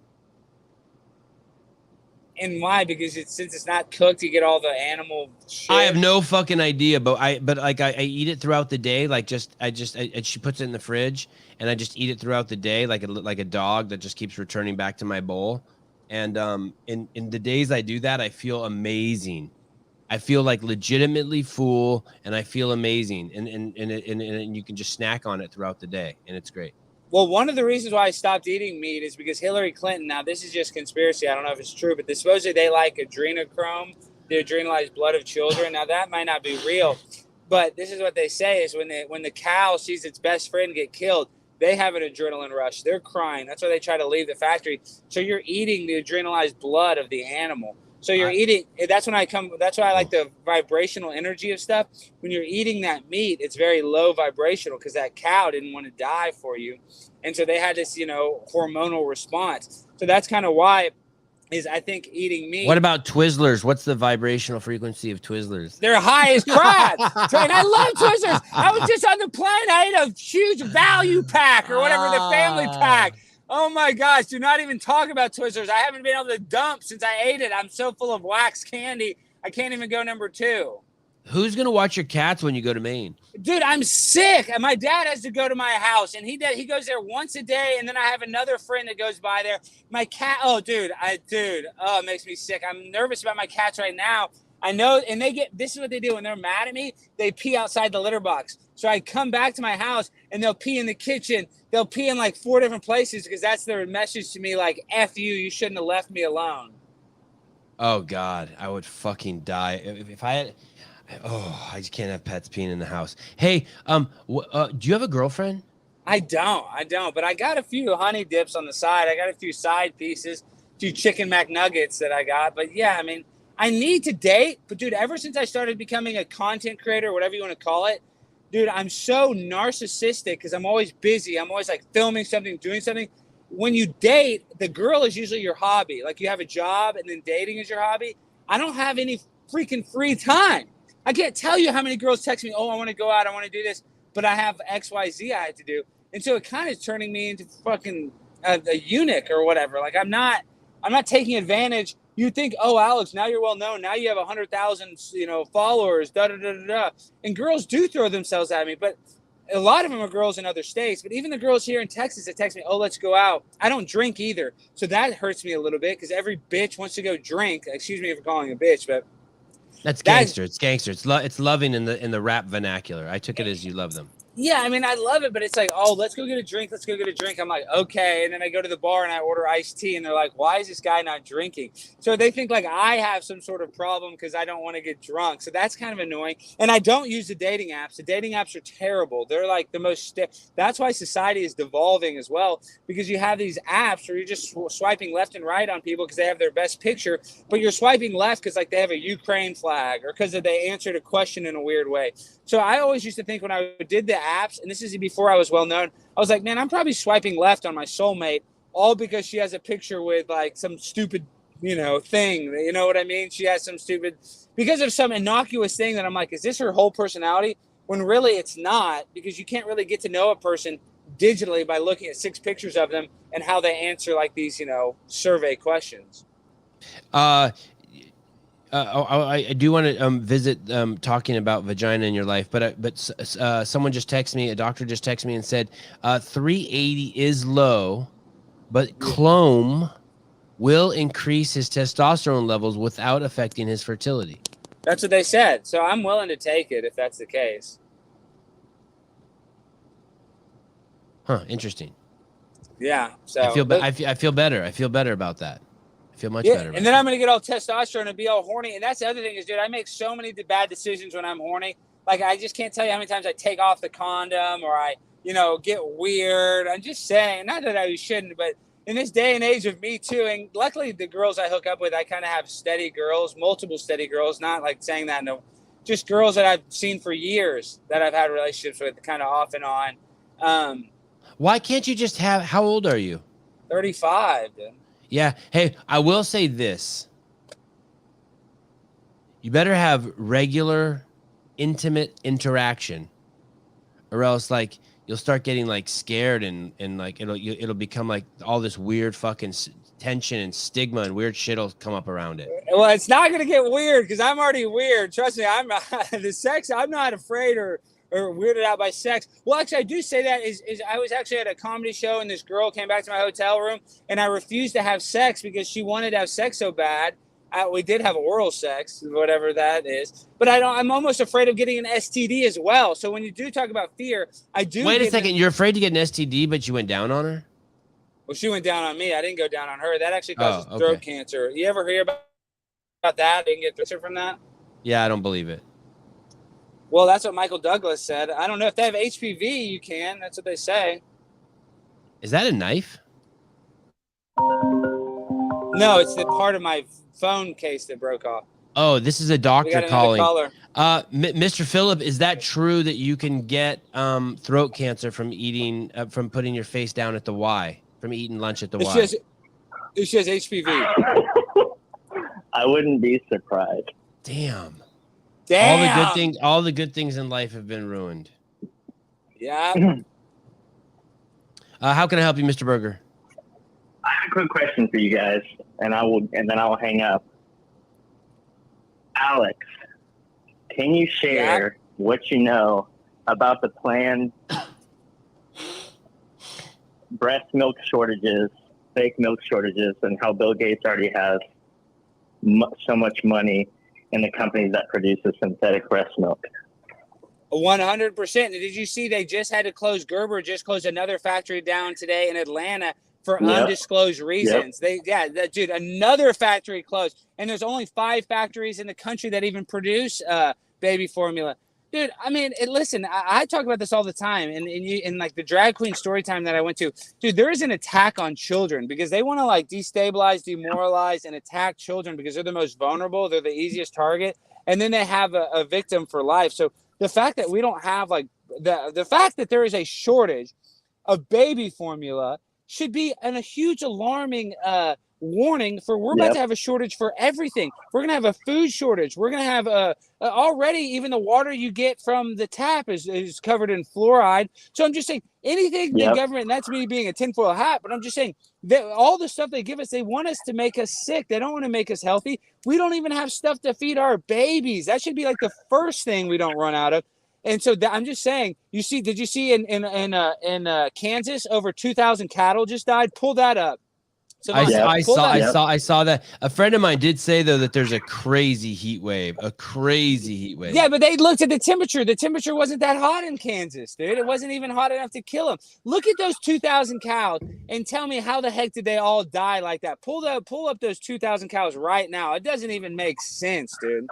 Speaker 4: And why? Because since it's not cooked, you get all the animal shit.
Speaker 1: I have no fucking idea, but I eat it throughout the day. Like she puts it in the fridge, and I just eat it throughout the day, like a dog that just keeps returning back to my bowl. And in the days I do that, I feel amazing. I feel like legitimately full, and I feel amazing. And you can just snack on it throughout the day, and it's great.
Speaker 4: Well, one of the reasons why I stopped eating meat is because Hillary Clinton, now this is just conspiracy, I don't know if it's true, but supposedly they like adrenochrome, the adrenalized blood of children. Now that might not be real, but this is what they say is when the cow sees its best friend get killed, they have an adrenaline rush. They're crying. That's why they try to leave the factory. So you're eating the adrenalized blood of the animal. So you're eating, that's why I like the vibrational energy of stuff. When you're eating that meat, it's very low vibrational because that cow didn't want to die for you. And so they had this, hormonal response. So that's kind of why is I think eating meat.
Speaker 1: What about Twizzlers? What's the vibrational frequency of Twizzlers?
Speaker 4: They're high as crap. And I love Twizzlers. I was just on the plane. I ate a huge value pack or whatever, the family pack. Oh my gosh, do not even talk about Twizzlers. I haven't been able to dump since I ate it. I'm so full of wax candy, I can't even go number 2.
Speaker 1: Who's going to watch your cats when you go to Maine?
Speaker 4: Dude, I'm sick. And my dad has to go to my house, and he goes there once a day, and then I have another friend that goes by there. My cat, it makes me sick. I'm nervous about my cats right now. I know, and this is what they do when they're mad at me. They pee outside the litter box. So I come back to my house, and they'll pee in the kitchen. They'll pee in like 4 different places because that's their message to me, like, F you, you shouldn't have left me alone.
Speaker 1: Oh, God, I would fucking die. If I had... Oh, I just can't have pets peeing in the house. Hey, do you have a girlfriend?
Speaker 4: I don't, but I got a few honey dips on the side. I got a few side pieces, a few chicken McNuggets that I got. But yeah, I mean, I need to date. But dude, ever since I started becoming a content creator, whatever you want to call it, dude, I'm so narcissistic because I'm always busy. I'm always like filming something, doing something. When you date, the girl is usually your hobby. Like you have a job and then dating is your hobby. I don't have any freaking free time. I can't tell you how many girls text me, oh, I want to go out, I want to do this, but I have X, Y, Z I had to do. And so it kind of is turning me into fucking a eunuch or whatever. Like I'm not taking advantage. You think, oh, Alex, now you're well known. Now you have 100,000, followers, And girls do throw themselves at me, but a lot of them are girls in other states. But even the girls here in Texas that text me, oh, let's go out. I don't drink either. So that hurts me a little bit because every bitch wants to go drink. Excuse me for calling a bitch, but
Speaker 1: that's gangster. It's gangster. It's loving in the rap vernacular. I took it as you love them.
Speaker 4: Yeah, I mean, I love it, but it's like, oh, let's go get a drink. Let's go get a drink. I'm like, okay. And then I go to the bar and I order iced tea and they're like, why is this guy not drinking? So they think like I have some sort of problem because I don't want to get drunk. So that's kind of annoying. And I don't use the dating apps. The dating apps are terrible. They're like the most, that's why society is devolving as well, because you have these apps where you're just swiping left and right on people because they have their best picture, but you're swiping left because like they have a Ukraine flag or because they answered a question in a weird way. So I always used to think when I did the apps, and this is before I was well known, I was like, man, I'm probably swiping left on my soulmate all because she has a picture with like some stupid, thing. You know what I mean? She has some stupid, because of some innocuous thing that I'm like, is this her whole personality? When really it's not, because you can't really get to know a person digitally by looking at 6 pictures of them and how they answer like these, survey questions.
Speaker 1: I do want to visit talking about vagina in your life, but someone just texted me, a doctor just texted me and said 380 is low, but clome will increase his testosterone levels without affecting his fertility.
Speaker 4: That's what they said. So I'm willing to take it if that's the case.
Speaker 1: Huh? Interesting.
Speaker 4: Yeah. So
Speaker 1: I feel better. I feel better about that. I feel much better.
Speaker 4: And then I'm gonna get all testosterone and be all horny. And that's the other thing is, dude, I make so many bad decisions when I'm horny. Like I just can't tell you how many times I take off the condom or I, get weird. I'm just saying, not that I shouldn't, but in this day and age of Me Too, and luckily the girls I hook up with, I kind of have steady girls, multiple steady girls, not like saying that, no, just girls that I've seen for years that I've had relationships with kind of off and on.
Speaker 1: Why can't you just have, how old are you?
Speaker 4: 35, dude.
Speaker 1: Yeah. Hey, I will say this. You better have regular, intimate interaction, or else like you'll start getting like scared and like it'll become like all this weird fucking tension and stigma and weird shit'll come up around it.
Speaker 4: Well, it's not gonna get weird because I'm already weird. Trust me, I'm the sex. I'm not afraid or weirded out by sex. Well, actually, I do say that is I was actually at a comedy show and this girl came back to my hotel room and I refused to have sex because she wanted to have sex so bad. We did have oral sex, whatever that is, but I'm almost afraid of getting an STD as well. So when you do talk about fear, I do.
Speaker 1: Wait a second, you're afraid to get an STD, but you went down on her?
Speaker 4: Well, she went down on me. I didn't go down on her. That actually causes throat cancer. You ever hear about that? You can get cancer from that?
Speaker 1: Yeah, I don't believe it.
Speaker 4: Well, that's what Michael Douglas said. I don't know if they have HPV. You can. That's what they say.
Speaker 1: Is that a knife?
Speaker 4: No, it's the part of my phone case that broke off.
Speaker 1: Oh, this is a doctor calling.
Speaker 4: Mr.
Speaker 1: Phillip, is that true that you can get throat cancer from eating, from putting your face down at the Y, from eating lunch at the Y?
Speaker 4: She has HPV.
Speaker 5: I wouldn't be surprised.
Speaker 1: Damn.
Speaker 4: Damn.
Speaker 1: All the good things in life have been ruined.
Speaker 4: Yeah.
Speaker 1: How can I help you, Mr. Berger?
Speaker 5: I have a quick question for you guys, and then I will hang up. Alex, can you share what you know about the planned breast milk shortages, fake milk shortages, and how Bill Gates already has so much money in the companies that produces synthetic breast milk?
Speaker 4: 100%. Did you see they just had to close? Gerber just closed another factory down today in Atlanta for undisclosed reasons. Dude, another factory closed, and there's only 5 factories in the country that even produce baby formula. Dude, I mean, listen, I talk about this all the time, and in like the drag queen story time that I went to, dude, there is an attack on children because they want to like destabilize, demoralize, and attack children because they're the most vulnerable, they're the easiest target, and then they have a victim for life. So the fact that we don't have like the fact that there is a shortage of baby formula should be a huge alarming warning for we're about to have a shortage for everything. We're going to have a food shortage. We're going to have already even the water you get from the tap is covered in fluoride. So I'm just saying anything the government, and that's me being a tinfoil hat, but I'm just saying that all the stuff they give us, they want us to make us sick. They don't want to make us healthy. We don't even have stuff to feed our babies. That should be like the first thing we don't run out of. And so I'm just saying, did you see in Kansas over 2,000 cattle just died? Pull that up. So
Speaker 1: I saw that. A friend of mine did say though that there's a crazy heat wave. Yeah,
Speaker 4: but they looked at the temperature. The temperature wasn't that hot in Kansas, dude. It wasn't even hot enough to kill them. Look at those 2,000 cows and tell me how the heck did they all die like that? Pull up those 2,000 cows right now. It doesn't even make sense, dude.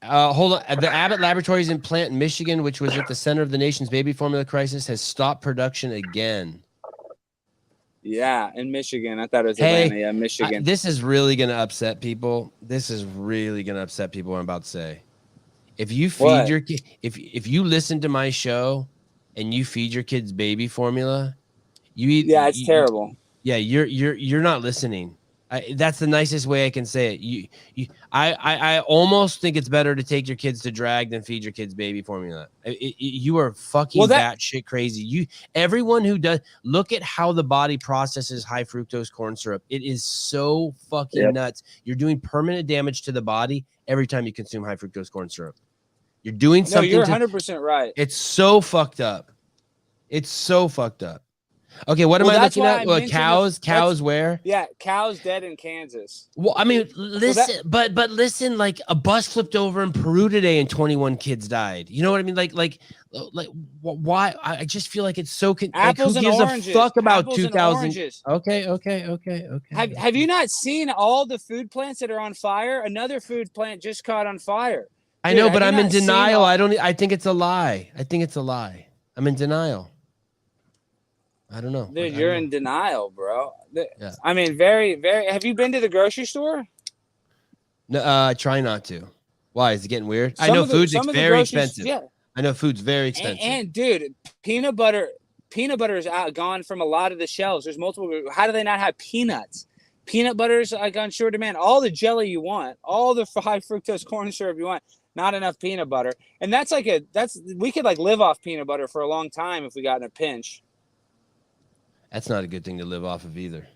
Speaker 1: Hold on. The Abbott Laboratories plant in Michigan, which was at the center of the nation's baby formula crisis, has stopped production again.
Speaker 4: Yeah, in Michigan. I thought it was Atlanta. Yeah, Michigan.
Speaker 1: This is really going to upset people. What I'm about to say. If you feed your kid, if you listen to my show and you feed your kids baby formula, you eat.
Speaker 4: Yeah, it's terrible.
Speaker 1: Yeah, you're not listening. That's the nicest way I can say it. I almost think it's better to take your kids to drag than feed your kids baby formula. You are fucking batshit crazy. Everyone who does, look at how the body processes high fructose corn syrup. It is so fucking nuts. You're doing permanent damage to the body every time you consume high fructose corn syrup. You're doing something.
Speaker 7: No, you're 100% right.
Speaker 1: It's so fucked up. It's so fucked up. Okay, what am I looking at? Cows where?
Speaker 7: Yeah, cows dead in Kansas.
Speaker 1: Well, I mean, listen, but listen, like a bus flipped over in Peru today and 21 kids died. You know what I mean? Like why? I just feel like it's so.
Speaker 7: Apples
Speaker 1: like,
Speaker 7: and
Speaker 1: who gives
Speaker 7: oranges.
Speaker 1: a fuck about
Speaker 7: Apples
Speaker 1: 2000? Okay.
Speaker 7: Have you not seen all the food plants that are on fire? Another food plant just caught on fire.
Speaker 1: I know, but I'm in denial. I think it's a lie. I'm in denial. I don't know.
Speaker 7: Dude, you're in denial, bro.
Speaker 1: Yeah.
Speaker 7: I mean, very, very. Have you been to the grocery store?
Speaker 1: No, try not to. Why? Is it getting weird? I know food's very expensive. Yeah. I know food's very expensive.
Speaker 7: And dude, peanut butter is gone from a lot of the shelves. There's multiple. How do they not have peanuts? Peanut butter's like on short demand. All the jelly you want, all the high fructose corn syrup you want, not enough peanut butter. And we could like live off peanut butter for a long time if we got in a pinch.
Speaker 1: That's not a good thing to live off of either.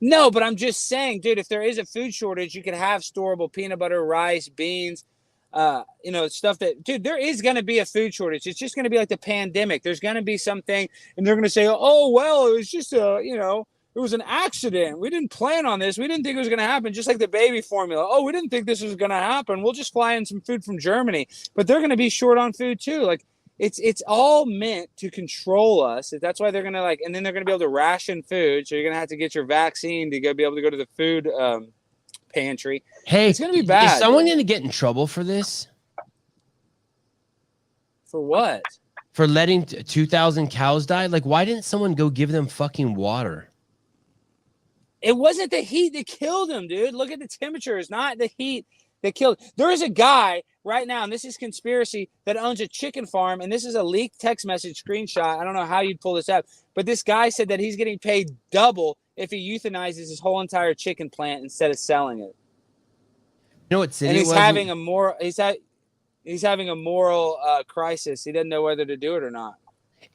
Speaker 7: No, but I'm just saying, dude, if there is a food shortage, you could have storable peanut butter, rice, beans, stuff that, dude, there is going to be a food shortage. It's just going to be like the pandemic. There's going to be something, and they're going to say, oh, well, it was just it was an accident. We didn't plan on this. We didn't think it was going to happen. Just like the baby formula. Oh, we didn't think this was going to happen. We'll just fly in some food from Germany. But they're going to be short on food too. Like, it's all meant to control us. That's why they're going to and then they're going to be able to ration food. So you're going to have to get your vaccine to be able to go to the food pantry.
Speaker 1: Hey,
Speaker 7: it's going to be bad.
Speaker 1: Is someone going to get in trouble for this?
Speaker 7: For what?
Speaker 1: For letting 2,000 cows die? Like, why didn't someone go give them fucking water?
Speaker 7: It wasn't the heat that killed them, dude. Look at the temperature. It's not the heat that killed. There is a guy right now, and this is conspiracy, that owns a chicken farm, and this is a leaked text message screenshot. I don't know how you'd pull this up, but this guy said that he's getting paid double if he euthanizes his whole entire chicken plant instead of selling it.
Speaker 1: You know what city?
Speaker 7: And he's having a moral. He's having a moral crisis. He doesn't know whether to do it or not.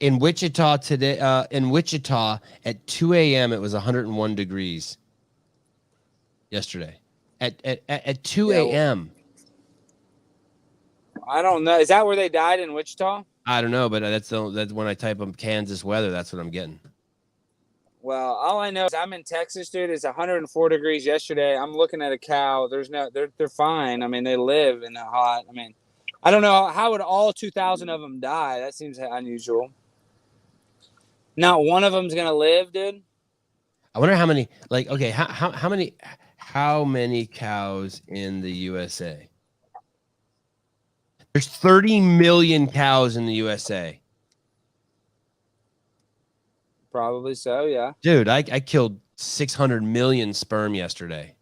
Speaker 1: In Wichita today, at 2 a.m. it was 101 degrees. Yesterday, at 2 a.m.
Speaker 7: I don't know. Is that where they died in Wichita?
Speaker 1: I don't know, but that's when I type in Kansas weather. That's what I'm getting.
Speaker 7: Well, all I know is I'm in Texas, dude. It's 104 degrees yesterday. I'm looking at a cow. They're fine. I mean, they live in the hot. I mean, I don't know how would all 2,000 of them die. That seems unusual. Not one of them's gonna live, dude.
Speaker 1: I wonder how many. Like, okay, how many cows in the USA? There's 30 million cows in the USA.
Speaker 7: Probably so, yeah.
Speaker 1: Dude, I killed 600 million sperm yesterday.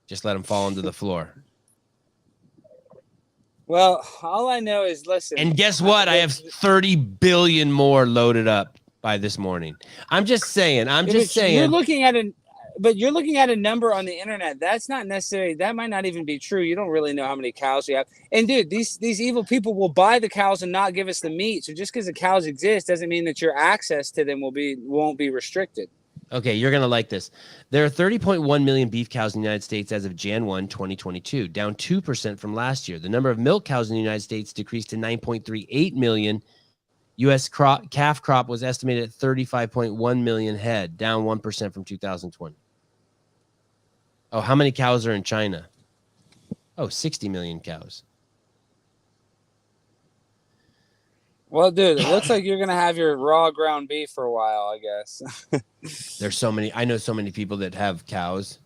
Speaker 1: Just let them fall into the floor.
Speaker 7: Well, all I know is, listen.
Speaker 1: And guess what? I have 30 billion more loaded up by this morning. I'm just saying. You're looking at a number on the internet. That's not necessarily, that might not even be true. You don't really know how many cows you have. And dude, these evil people will buy the cows and not give us the meat. So just because the cows exist doesn't mean that your access to them won't be restricted. Okay, you're going to like this. There are 30.1 million beef cows in the United States as of Jan 1, 2022, down 2% from last year. The number of milk cows in the United States decreased to 9.38 million. U.S. calf crop was estimated at 35.1 million head, down 1% from 2020. Oh, how many cows are in China? Oh, 60 million cows.
Speaker 7: Well, dude, it looks like you're going to have your raw ground beef for a while, I guess.
Speaker 1: There's so many. I know so many people that have cows.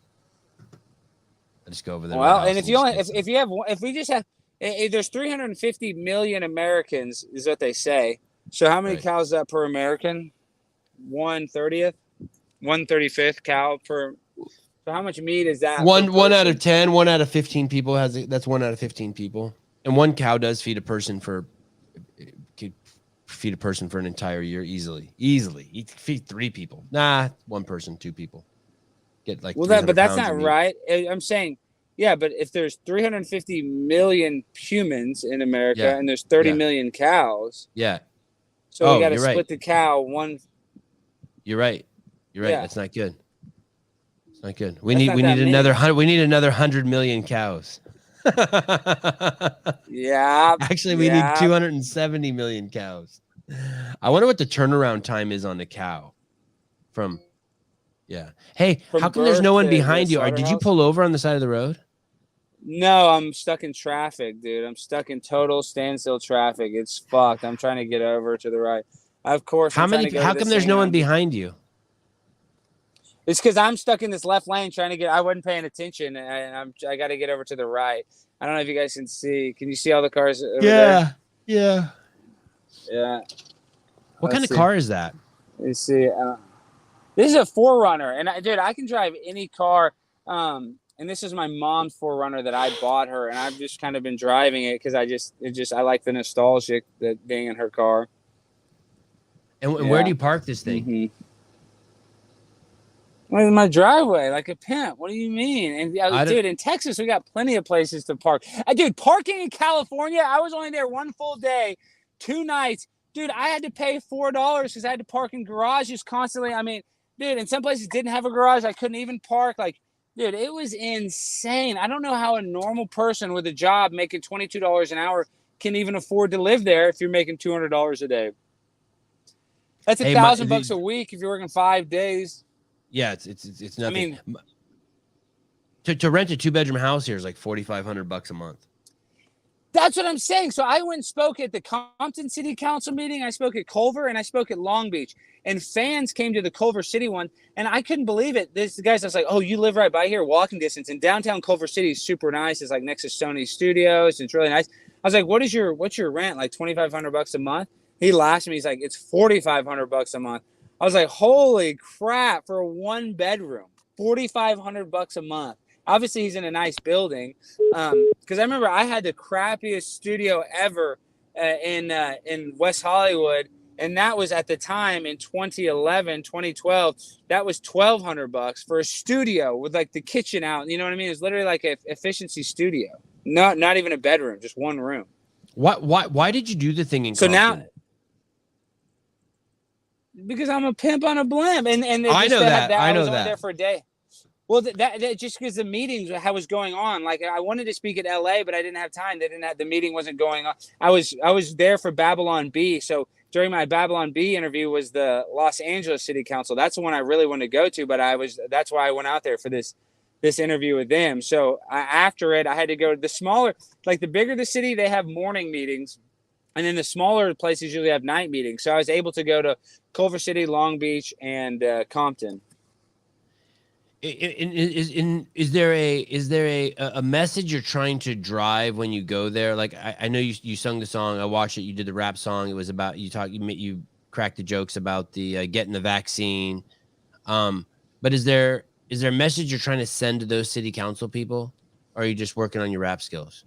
Speaker 1: I just go over there.
Speaker 7: Well, and there's 350 million Americans is what they say. So how many cows is that per American? 1/30th, 1/35th cow per. So how much meat is that?
Speaker 1: One out of 10, 1 out of 15 people that's 1 out of 15 people. And one cow does feed a person for feed a person for an entire year easily. You feed 3 people. Nah, 1 person, 2 people. Get like
Speaker 7: But that's
Speaker 1: pounds
Speaker 7: not
Speaker 1: of meat.
Speaker 7: right. I'm saying, yeah, but if there's 350 million humans in America and there's 30 million cows, so we got to split the cow one.
Speaker 1: You're right.
Speaker 7: Yeah.
Speaker 1: That's not good. It's not good. We need another 100 million cows.
Speaker 7: Yeah.
Speaker 1: Actually, we need 270 million cows. I wonder what the turnaround time is on the cow. Hey, how come there's no one behind you? Did you pull over on the side of the road?
Speaker 7: No, I'm stuck in traffic, dude. I'm stuck in total standstill traffic. It's fucked. I'm trying to get over to the right. Of course.
Speaker 1: How come there's no one behind you?
Speaker 7: It's because I'm stuck in this left lane trying to get. I wasn't paying attention, and I got to get over to the right. I don't know if you guys can see. Can you see all the cars over there?
Speaker 1: Yeah. What kind of car is that?
Speaker 7: Let me see. This is a 4Runner, and dude, I can drive any car. And this is my mom's 4Runner that I bought her, and I've just kind of been driving it because I like the nostalgic that being in her car.
Speaker 1: And where do you park this thing?
Speaker 7: Mm-hmm. Well, in my driveway, like a pimp. What do you mean? And dude, in Texas, we got plenty of places to park. Dude, parking in California, I was only there 1 full day, 2 nights. Dude, I had to pay $4 because I had to park in garages constantly. I mean, dude, and some places didn't have a garage. I couldn't even park. Like, dude, it was insane. I don't know how a normal person with a job making $22 an hour can even afford to live there if you're making $200 a day. That's $1,000 a week if you're working 5 days.
Speaker 1: Yeah, it's nothing.
Speaker 7: I mean,
Speaker 1: to rent a 2-bedroom house here is like $4,500 a month.
Speaker 7: That's what I'm saying. So I went and spoke at the Compton City Council meeting. I spoke at Culver, and I spoke at Long Beach. And fans came to the Culver City one, and I couldn't believe it. This guys, I was like, "Oh, you live right by here, walking distance." And downtown Culver City is super nice. It's like next to Sony Studios. It's really nice. I was like, "What's your rent? Like $2,500 a month?" He laughed at me. He's like, "It's $4,500 a month." I was like, "Holy crap! For a 1-bedroom, $4,500 a month." Obviously, he's in a nice building. Because I remember I had the crappiest studio ever in West Hollywood. And that was at the time in 2011, 2012. That was $1,200 for a studio with like the kitchen out. You know what I mean? It was literally like an efficiency studio. Not even a bedroom, just 1 room.
Speaker 1: Why did you do the thing in Compton?
Speaker 7: Now, because I'm a pimp on a blimp. And
Speaker 1: I know that.
Speaker 7: I was only there for a day. Well, that just because the meetings was going on. Like I wanted to speak at LA, but I didn't have time. The meeting wasn't going on. I was there for Babylon B. So during my Babylon B interview was the Los Angeles City Council. That's the one I really wanted to go to, but that's why I went out there for this interview with them. So after it, I had to go to the smaller, like the bigger the city, they have morning meetings. And then the smaller places usually have night meetings. So I was able to go to Culver City, Long Beach, and Compton.
Speaker 1: Is there a message you're trying to drive when you go there? Like I know you sung the song. I watched it. You did the rap song. It was about you cracked the jokes about the getting the vaccine. But is there a message you're trying to send to those city council people, or are you just working on your rap skills?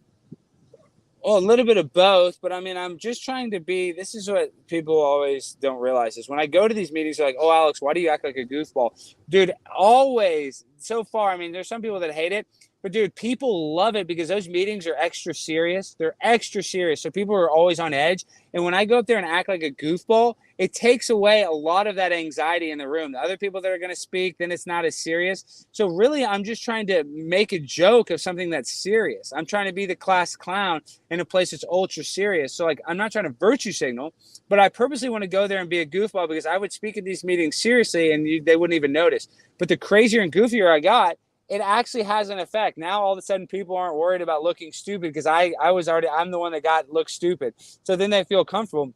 Speaker 7: Well, a little bit of both, but I mean, I'm just trying to be. This is what people always don't realize is when I go to these meetings, they're like, "Oh, Alex, why do you act like a goofball?" Dude, always so far. I mean, there's some people that hate it, but dude, people love it because those meetings are extra serious. They're extra serious, so people are always on edge. And when I go up there and act like a goofball, it takes away a lot of that anxiety in the room. The other people that are going to speak, then it's not as serious. So really, I'm just trying to make a joke of something that's serious. I'm trying to be the class clown in a place that's ultra serious. So like, I'm not trying to virtue signal, but I purposely want to go there and be a goofball because I would speak at these meetings seriously and they wouldn't even notice. But the crazier and goofier I got, it actually has an effect. Now, all of a sudden, people aren't worried about looking stupid because I'm the one that looked stupid. So then they feel comfortable.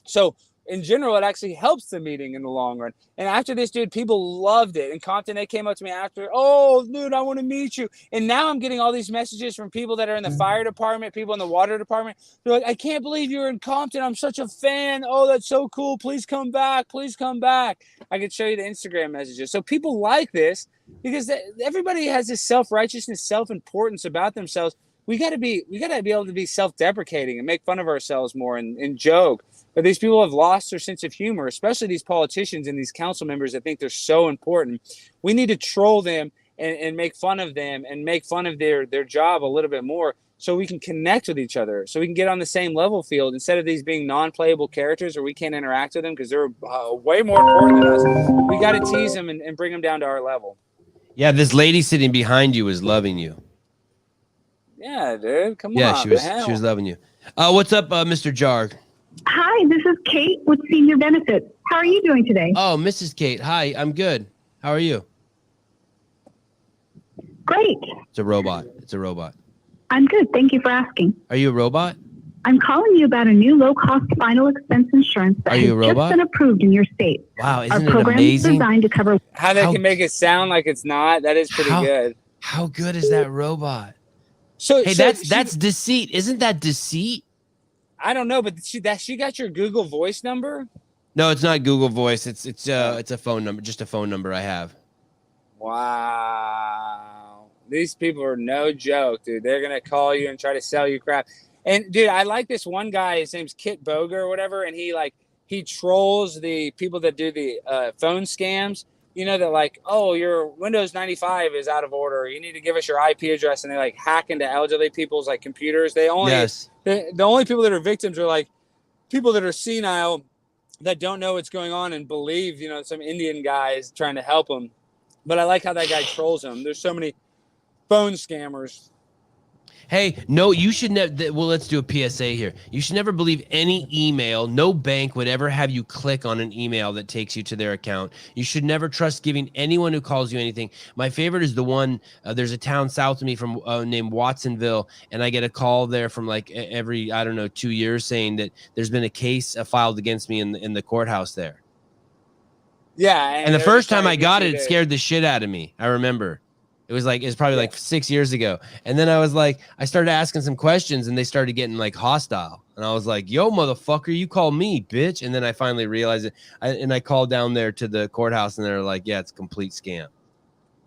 Speaker 7: So in general, it actually helps the meeting in the long run. And after this, dude, people loved it. In Compton, they came up to me after, "Oh, dude, I want to meet you." And now I'm getting all these messages from people that are in the fire department, people in the water department. They're like, "I can't believe you're in Compton. I'm such a fan. Oh, that's so cool. Please come back. Please come back." I could show you the Instagram messages. So people like this because everybody has this self-righteousness, self-importance about themselves. we got to be able to be self-deprecating and make fun of ourselves more and joke. But these people have lost their sense of humor, especially these politicians and these council members that think they're so important. We need to troll them and make fun of them and make fun of their job a little bit more, so we can connect with each other, so we can get on the same level field instead of these being non-playable characters or we can't interact with them because they're way more important than us. We got to tease them and bring them down to our level.
Speaker 1: Yeah, this lady sitting behind you was loving you.
Speaker 7: Yeah, dude, come on.
Speaker 1: Yeah, she was loving you. What's up, Mr. Jarg?
Speaker 8: Hi, this is Kate with Senior Benefits. How are you doing today?
Speaker 1: Oh, Mrs. Kate. Hi, I'm good. How are you?
Speaker 8: Great.
Speaker 1: It's a robot.
Speaker 8: I'm good. Thank you for asking.
Speaker 1: Are you a robot?
Speaker 8: I'm calling you about a new low-cost final expense insurance that has just been approved in your state.
Speaker 1: Wow,
Speaker 8: Our
Speaker 1: isn't it
Speaker 8: program is
Speaker 1: amazing?
Speaker 8: designed to cover
Speaker 7: How they can make it sound like it's not. That is pretty good.
Speaker 1: How good is that robot?
Speaker 7: So
Speaker 1: hey, that's deceit. Isn't that deceit?
Speaker 7: I don't know, but she got your Google Voice number?
Speaker 1: No, it's not Google Voice. It's a phone number, just a phone number I have.
Speaker 7: Wow. These people are no joke, dude. They're going to call you and try to sell you crap. And dude, I like this one guy, his name's Kit Boger or whatever, and he trolls the people that do the phone scams. You know, that like, oh, your Windows 95 is out of order. You need to give us your IP address, and they like hack into elderly people's like computers. They only the only people that are victims are like people that are senile that don't know what's going on and believe, you know, some Indian guy is trying to help them. But I like how that guy trolls them. There's so many phone scammers.
Speaker 1: Hey, no, you should never. Well, let's do a PSA here. You should never believe any email. No bank would ever have you click on an email that takes you to their account. You should never trust giving anyone who calls you anything. My favorite is the one. There's a town south of me from named Watsonville, and I get a call there from like every 2 years saying that there's been a case filed against me in the courthouse there.
Speaker 7: Yeah,
Speaker 1: and the first time I got it, it scared the shit out of me. I remember. It's probably like 6 years ago. And then I started asking some questions and they started getting like hostile. And I was like, yo, motherfucker, you call me, bitch. And then I finally realized it. I called down there to the courthouse and they're like, yeah, it's a complete scam.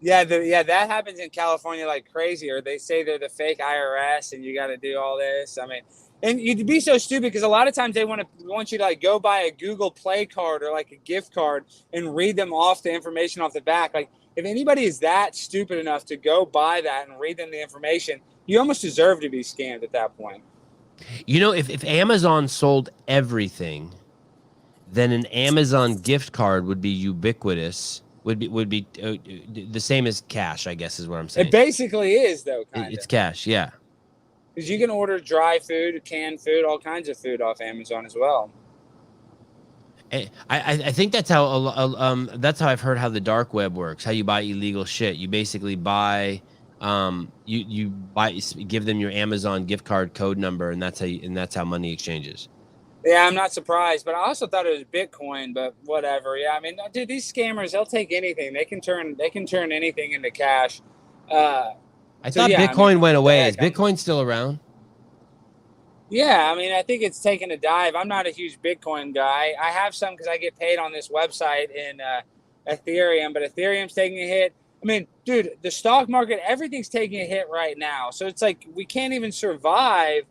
Speaker 7: Yeah, that happens in California like crazy. Or they say they're the fake IRS and you got to do all this. I mean, and you'd be so stupid because a lot of times they want you to like go buy a Google Play card or like a gift card and read them off the information off the back. Like, if anybody is that stupid enough to go buy that and read them the information, you almost deserve to be scammed at that point.
Speaker 1: You know, if Amazon sold everything, then an Amazon gift card would be ubiquitous. Would be the same as cash, I guess, is what I'm saying.
Speaker 7: It basically is, though.
Speaker 1: It's cash, yeah.
Speaker 7: Because you can order dry food, canned food, all kinds of food off Amazon as well.
Speaker 1: I think that's how I've heard how the dark web works. How you buy illegal shit. You basically buy, give them your Amazon gift card code number, and that's how money exchanges.
Speaker 7: Yeah, I'm not surprised, but I also thought it was Bitcoin. But whatever. Yeah, I mean, dude, these scammers, they'll take anything. They can turn anything into cash.
Speaker 1: I thought Bitcoin went away. Is Bitcoin still around?
Speaker 7: Yeah, I mean, I think it's taken a dive. I'm not a huge Bitcoin guy. I have some because I get paid on this website in Ethereum, but Ethereum's taking a hit. I mean, dude, the stock market, everything's taking a hit right now. So it's like we can't even survive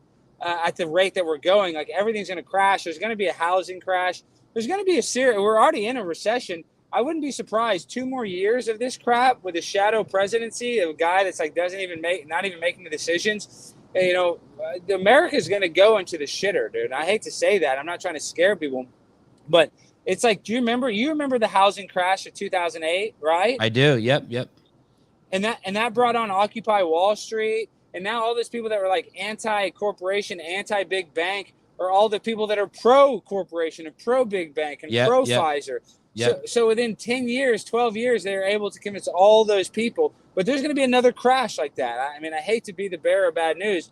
Speaker 7: at the rate that we're going. Like everything's going to crash. There's going to be a housing crash. There's going to be we're already in a recession. I wouldn't be surprised 2 more years of this crap with a shadow presidency of a guy that's like not even making the decisions. You know, America's going to go into the shitter, dude. I hate to say that. I'm not trying to scare people, but it's like, do you remember the housing crash of 2008, right?
Speaker 1: I do. Yep.
Speaker 7: And that brought on Occupy Wall Street. And now all these people that were like anti-corporation, anti-big bank are all the people that are pro-corporation and pro-big bank and pro-Pfizer. Yep. So within 10 years, 12 years, they were able to convince all those people. But there's going to be another crash like that. I mean, I hate to be the bearer of bad news.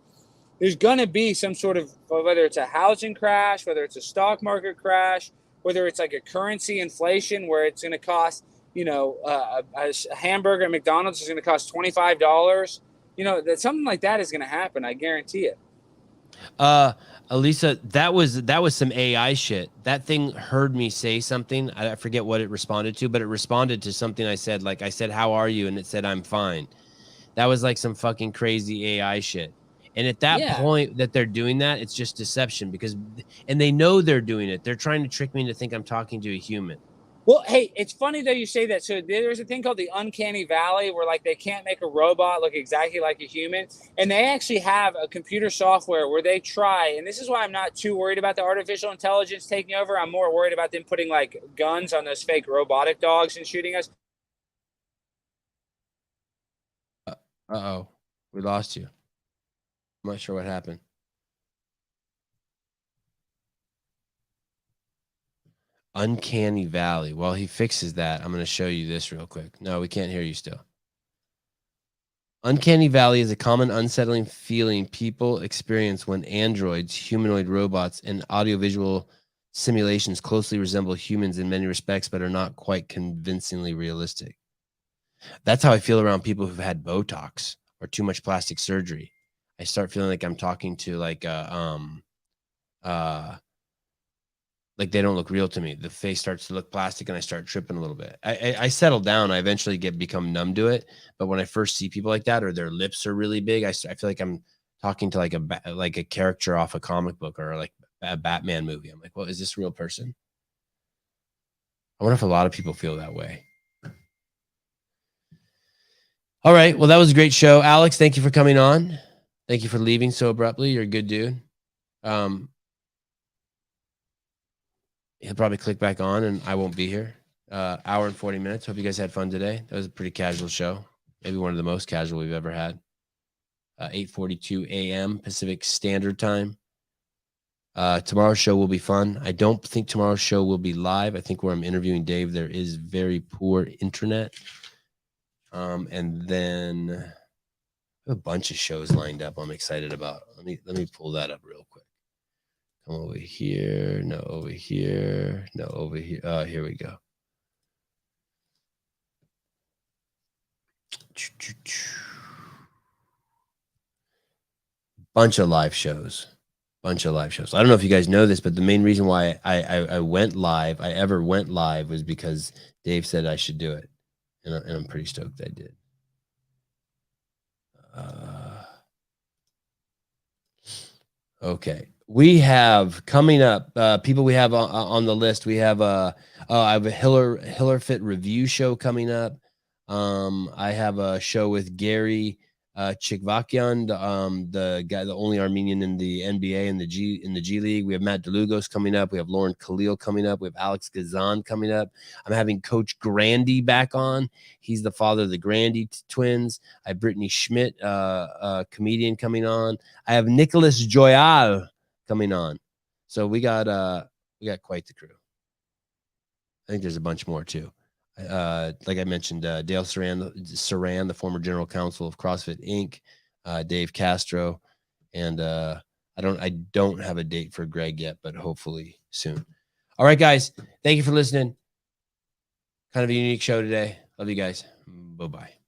Speaker 7: There's going to be some sort of, whether it's a housing crash, whether it's a stock market crash, whether it's like a currency inflation where it's going to cost, you know, a hamburger at McDonald's is going to cost $25. You know, that something like that is going to happen. I guarantee it.
Speaker 1: Elisa, that was some AI shit. That thing heard me say something. I forget what it responded to, but it responded to something I said. Like I said, how are you? And it said, I'm fine. That was like some fucking crazy AI shit. And at that point that they're doing that, it's just deception and they know they're doing it. They're trying to trick me into think I'm talking to a human.
Speaker 7: Well, hey, it's funny that you say that. So there's a thing called the uncanny valley where like they can't make a robot look exactly like a human. And they actually have a computer software where they try, and this is why I'm not too worried about the artificial intelligence taking over. I'm more worried about them putting like guns on those fake robotic dogs and shooting us.
Speaker 1: Uh-oh, we lost you. I'm not sure what happened. Uncanny Valley. While he fixes that, I'm going to show you this real quick. No, we can't hear you still. Uncanny Valley is a common unsettling feeling people experience when androids, humanoid robots, and audiovisual simulations closely resemble humans in many respects, but are not quite convincingly realistic. That's how I feel around people who've had Botox or too much plastic surgery. I start feeling like I'm talking to like they don't look real to me. The face starts to look plastic and I start tripping a little bit. I settle down. I eventually become numb to it. But when I first see people like that, or their lips are really big, I feel like I'm talking to like a character off a comic book or like a Batman movie. I'm like, well, is this a real person? I wonder if a lot of people feel that way. All right. Well, that was a great show. Alex, thank you for coming on. Thank you for leaving so abruptly. You're a good dude. He'll probably click back on and I won't be here. Hour and 40 minutes. Hope you guys had fun today. That was a pretty casual show. Maybe one of the most casual we've ever had. 8:42 a.m. Pacific Standard Time. Tomorrow's show will be fun. I don't think tomorrow's show will be live. I think where I'm interviewing Dave, there is very poor internet. And then I have a bunch of shows lined up I'm excited about. Let me pull that up real quick. Come over here. No, over here. No, over here. Here we go. Bunch of live shows. I don't know if you guys know this, but the main reason why I went live, I ever went live, was because Dave said I should do it. And I'm pretty stoked I did. Okay. We have coming up people we have on the list. We have I have a Hiller Fit review show coming up. I have a show with Gary Chikvakian, the guy, the only Armenian in the NBA and the G League. We have Matt DeLugos coming up. We have Lauren Khalil coming up. We have Alex Gazan coming up. I'm having Coach Grandy back on. He's the father of the Grandy twins. I have Brittany Schmidt, a comedian, coming on. I have Nicholas Joyal coming on. So we got quite the crew. I think there's a bunch more too. Like I mentioned, Dale Saran, the former general counsel of CrossFit Inc., Dave Castro, and I don't have a date for Greg yet, but hopefully soon. All right, guys, thank you for listening. Kind of a unique show today. Love you guys. Bye-bye.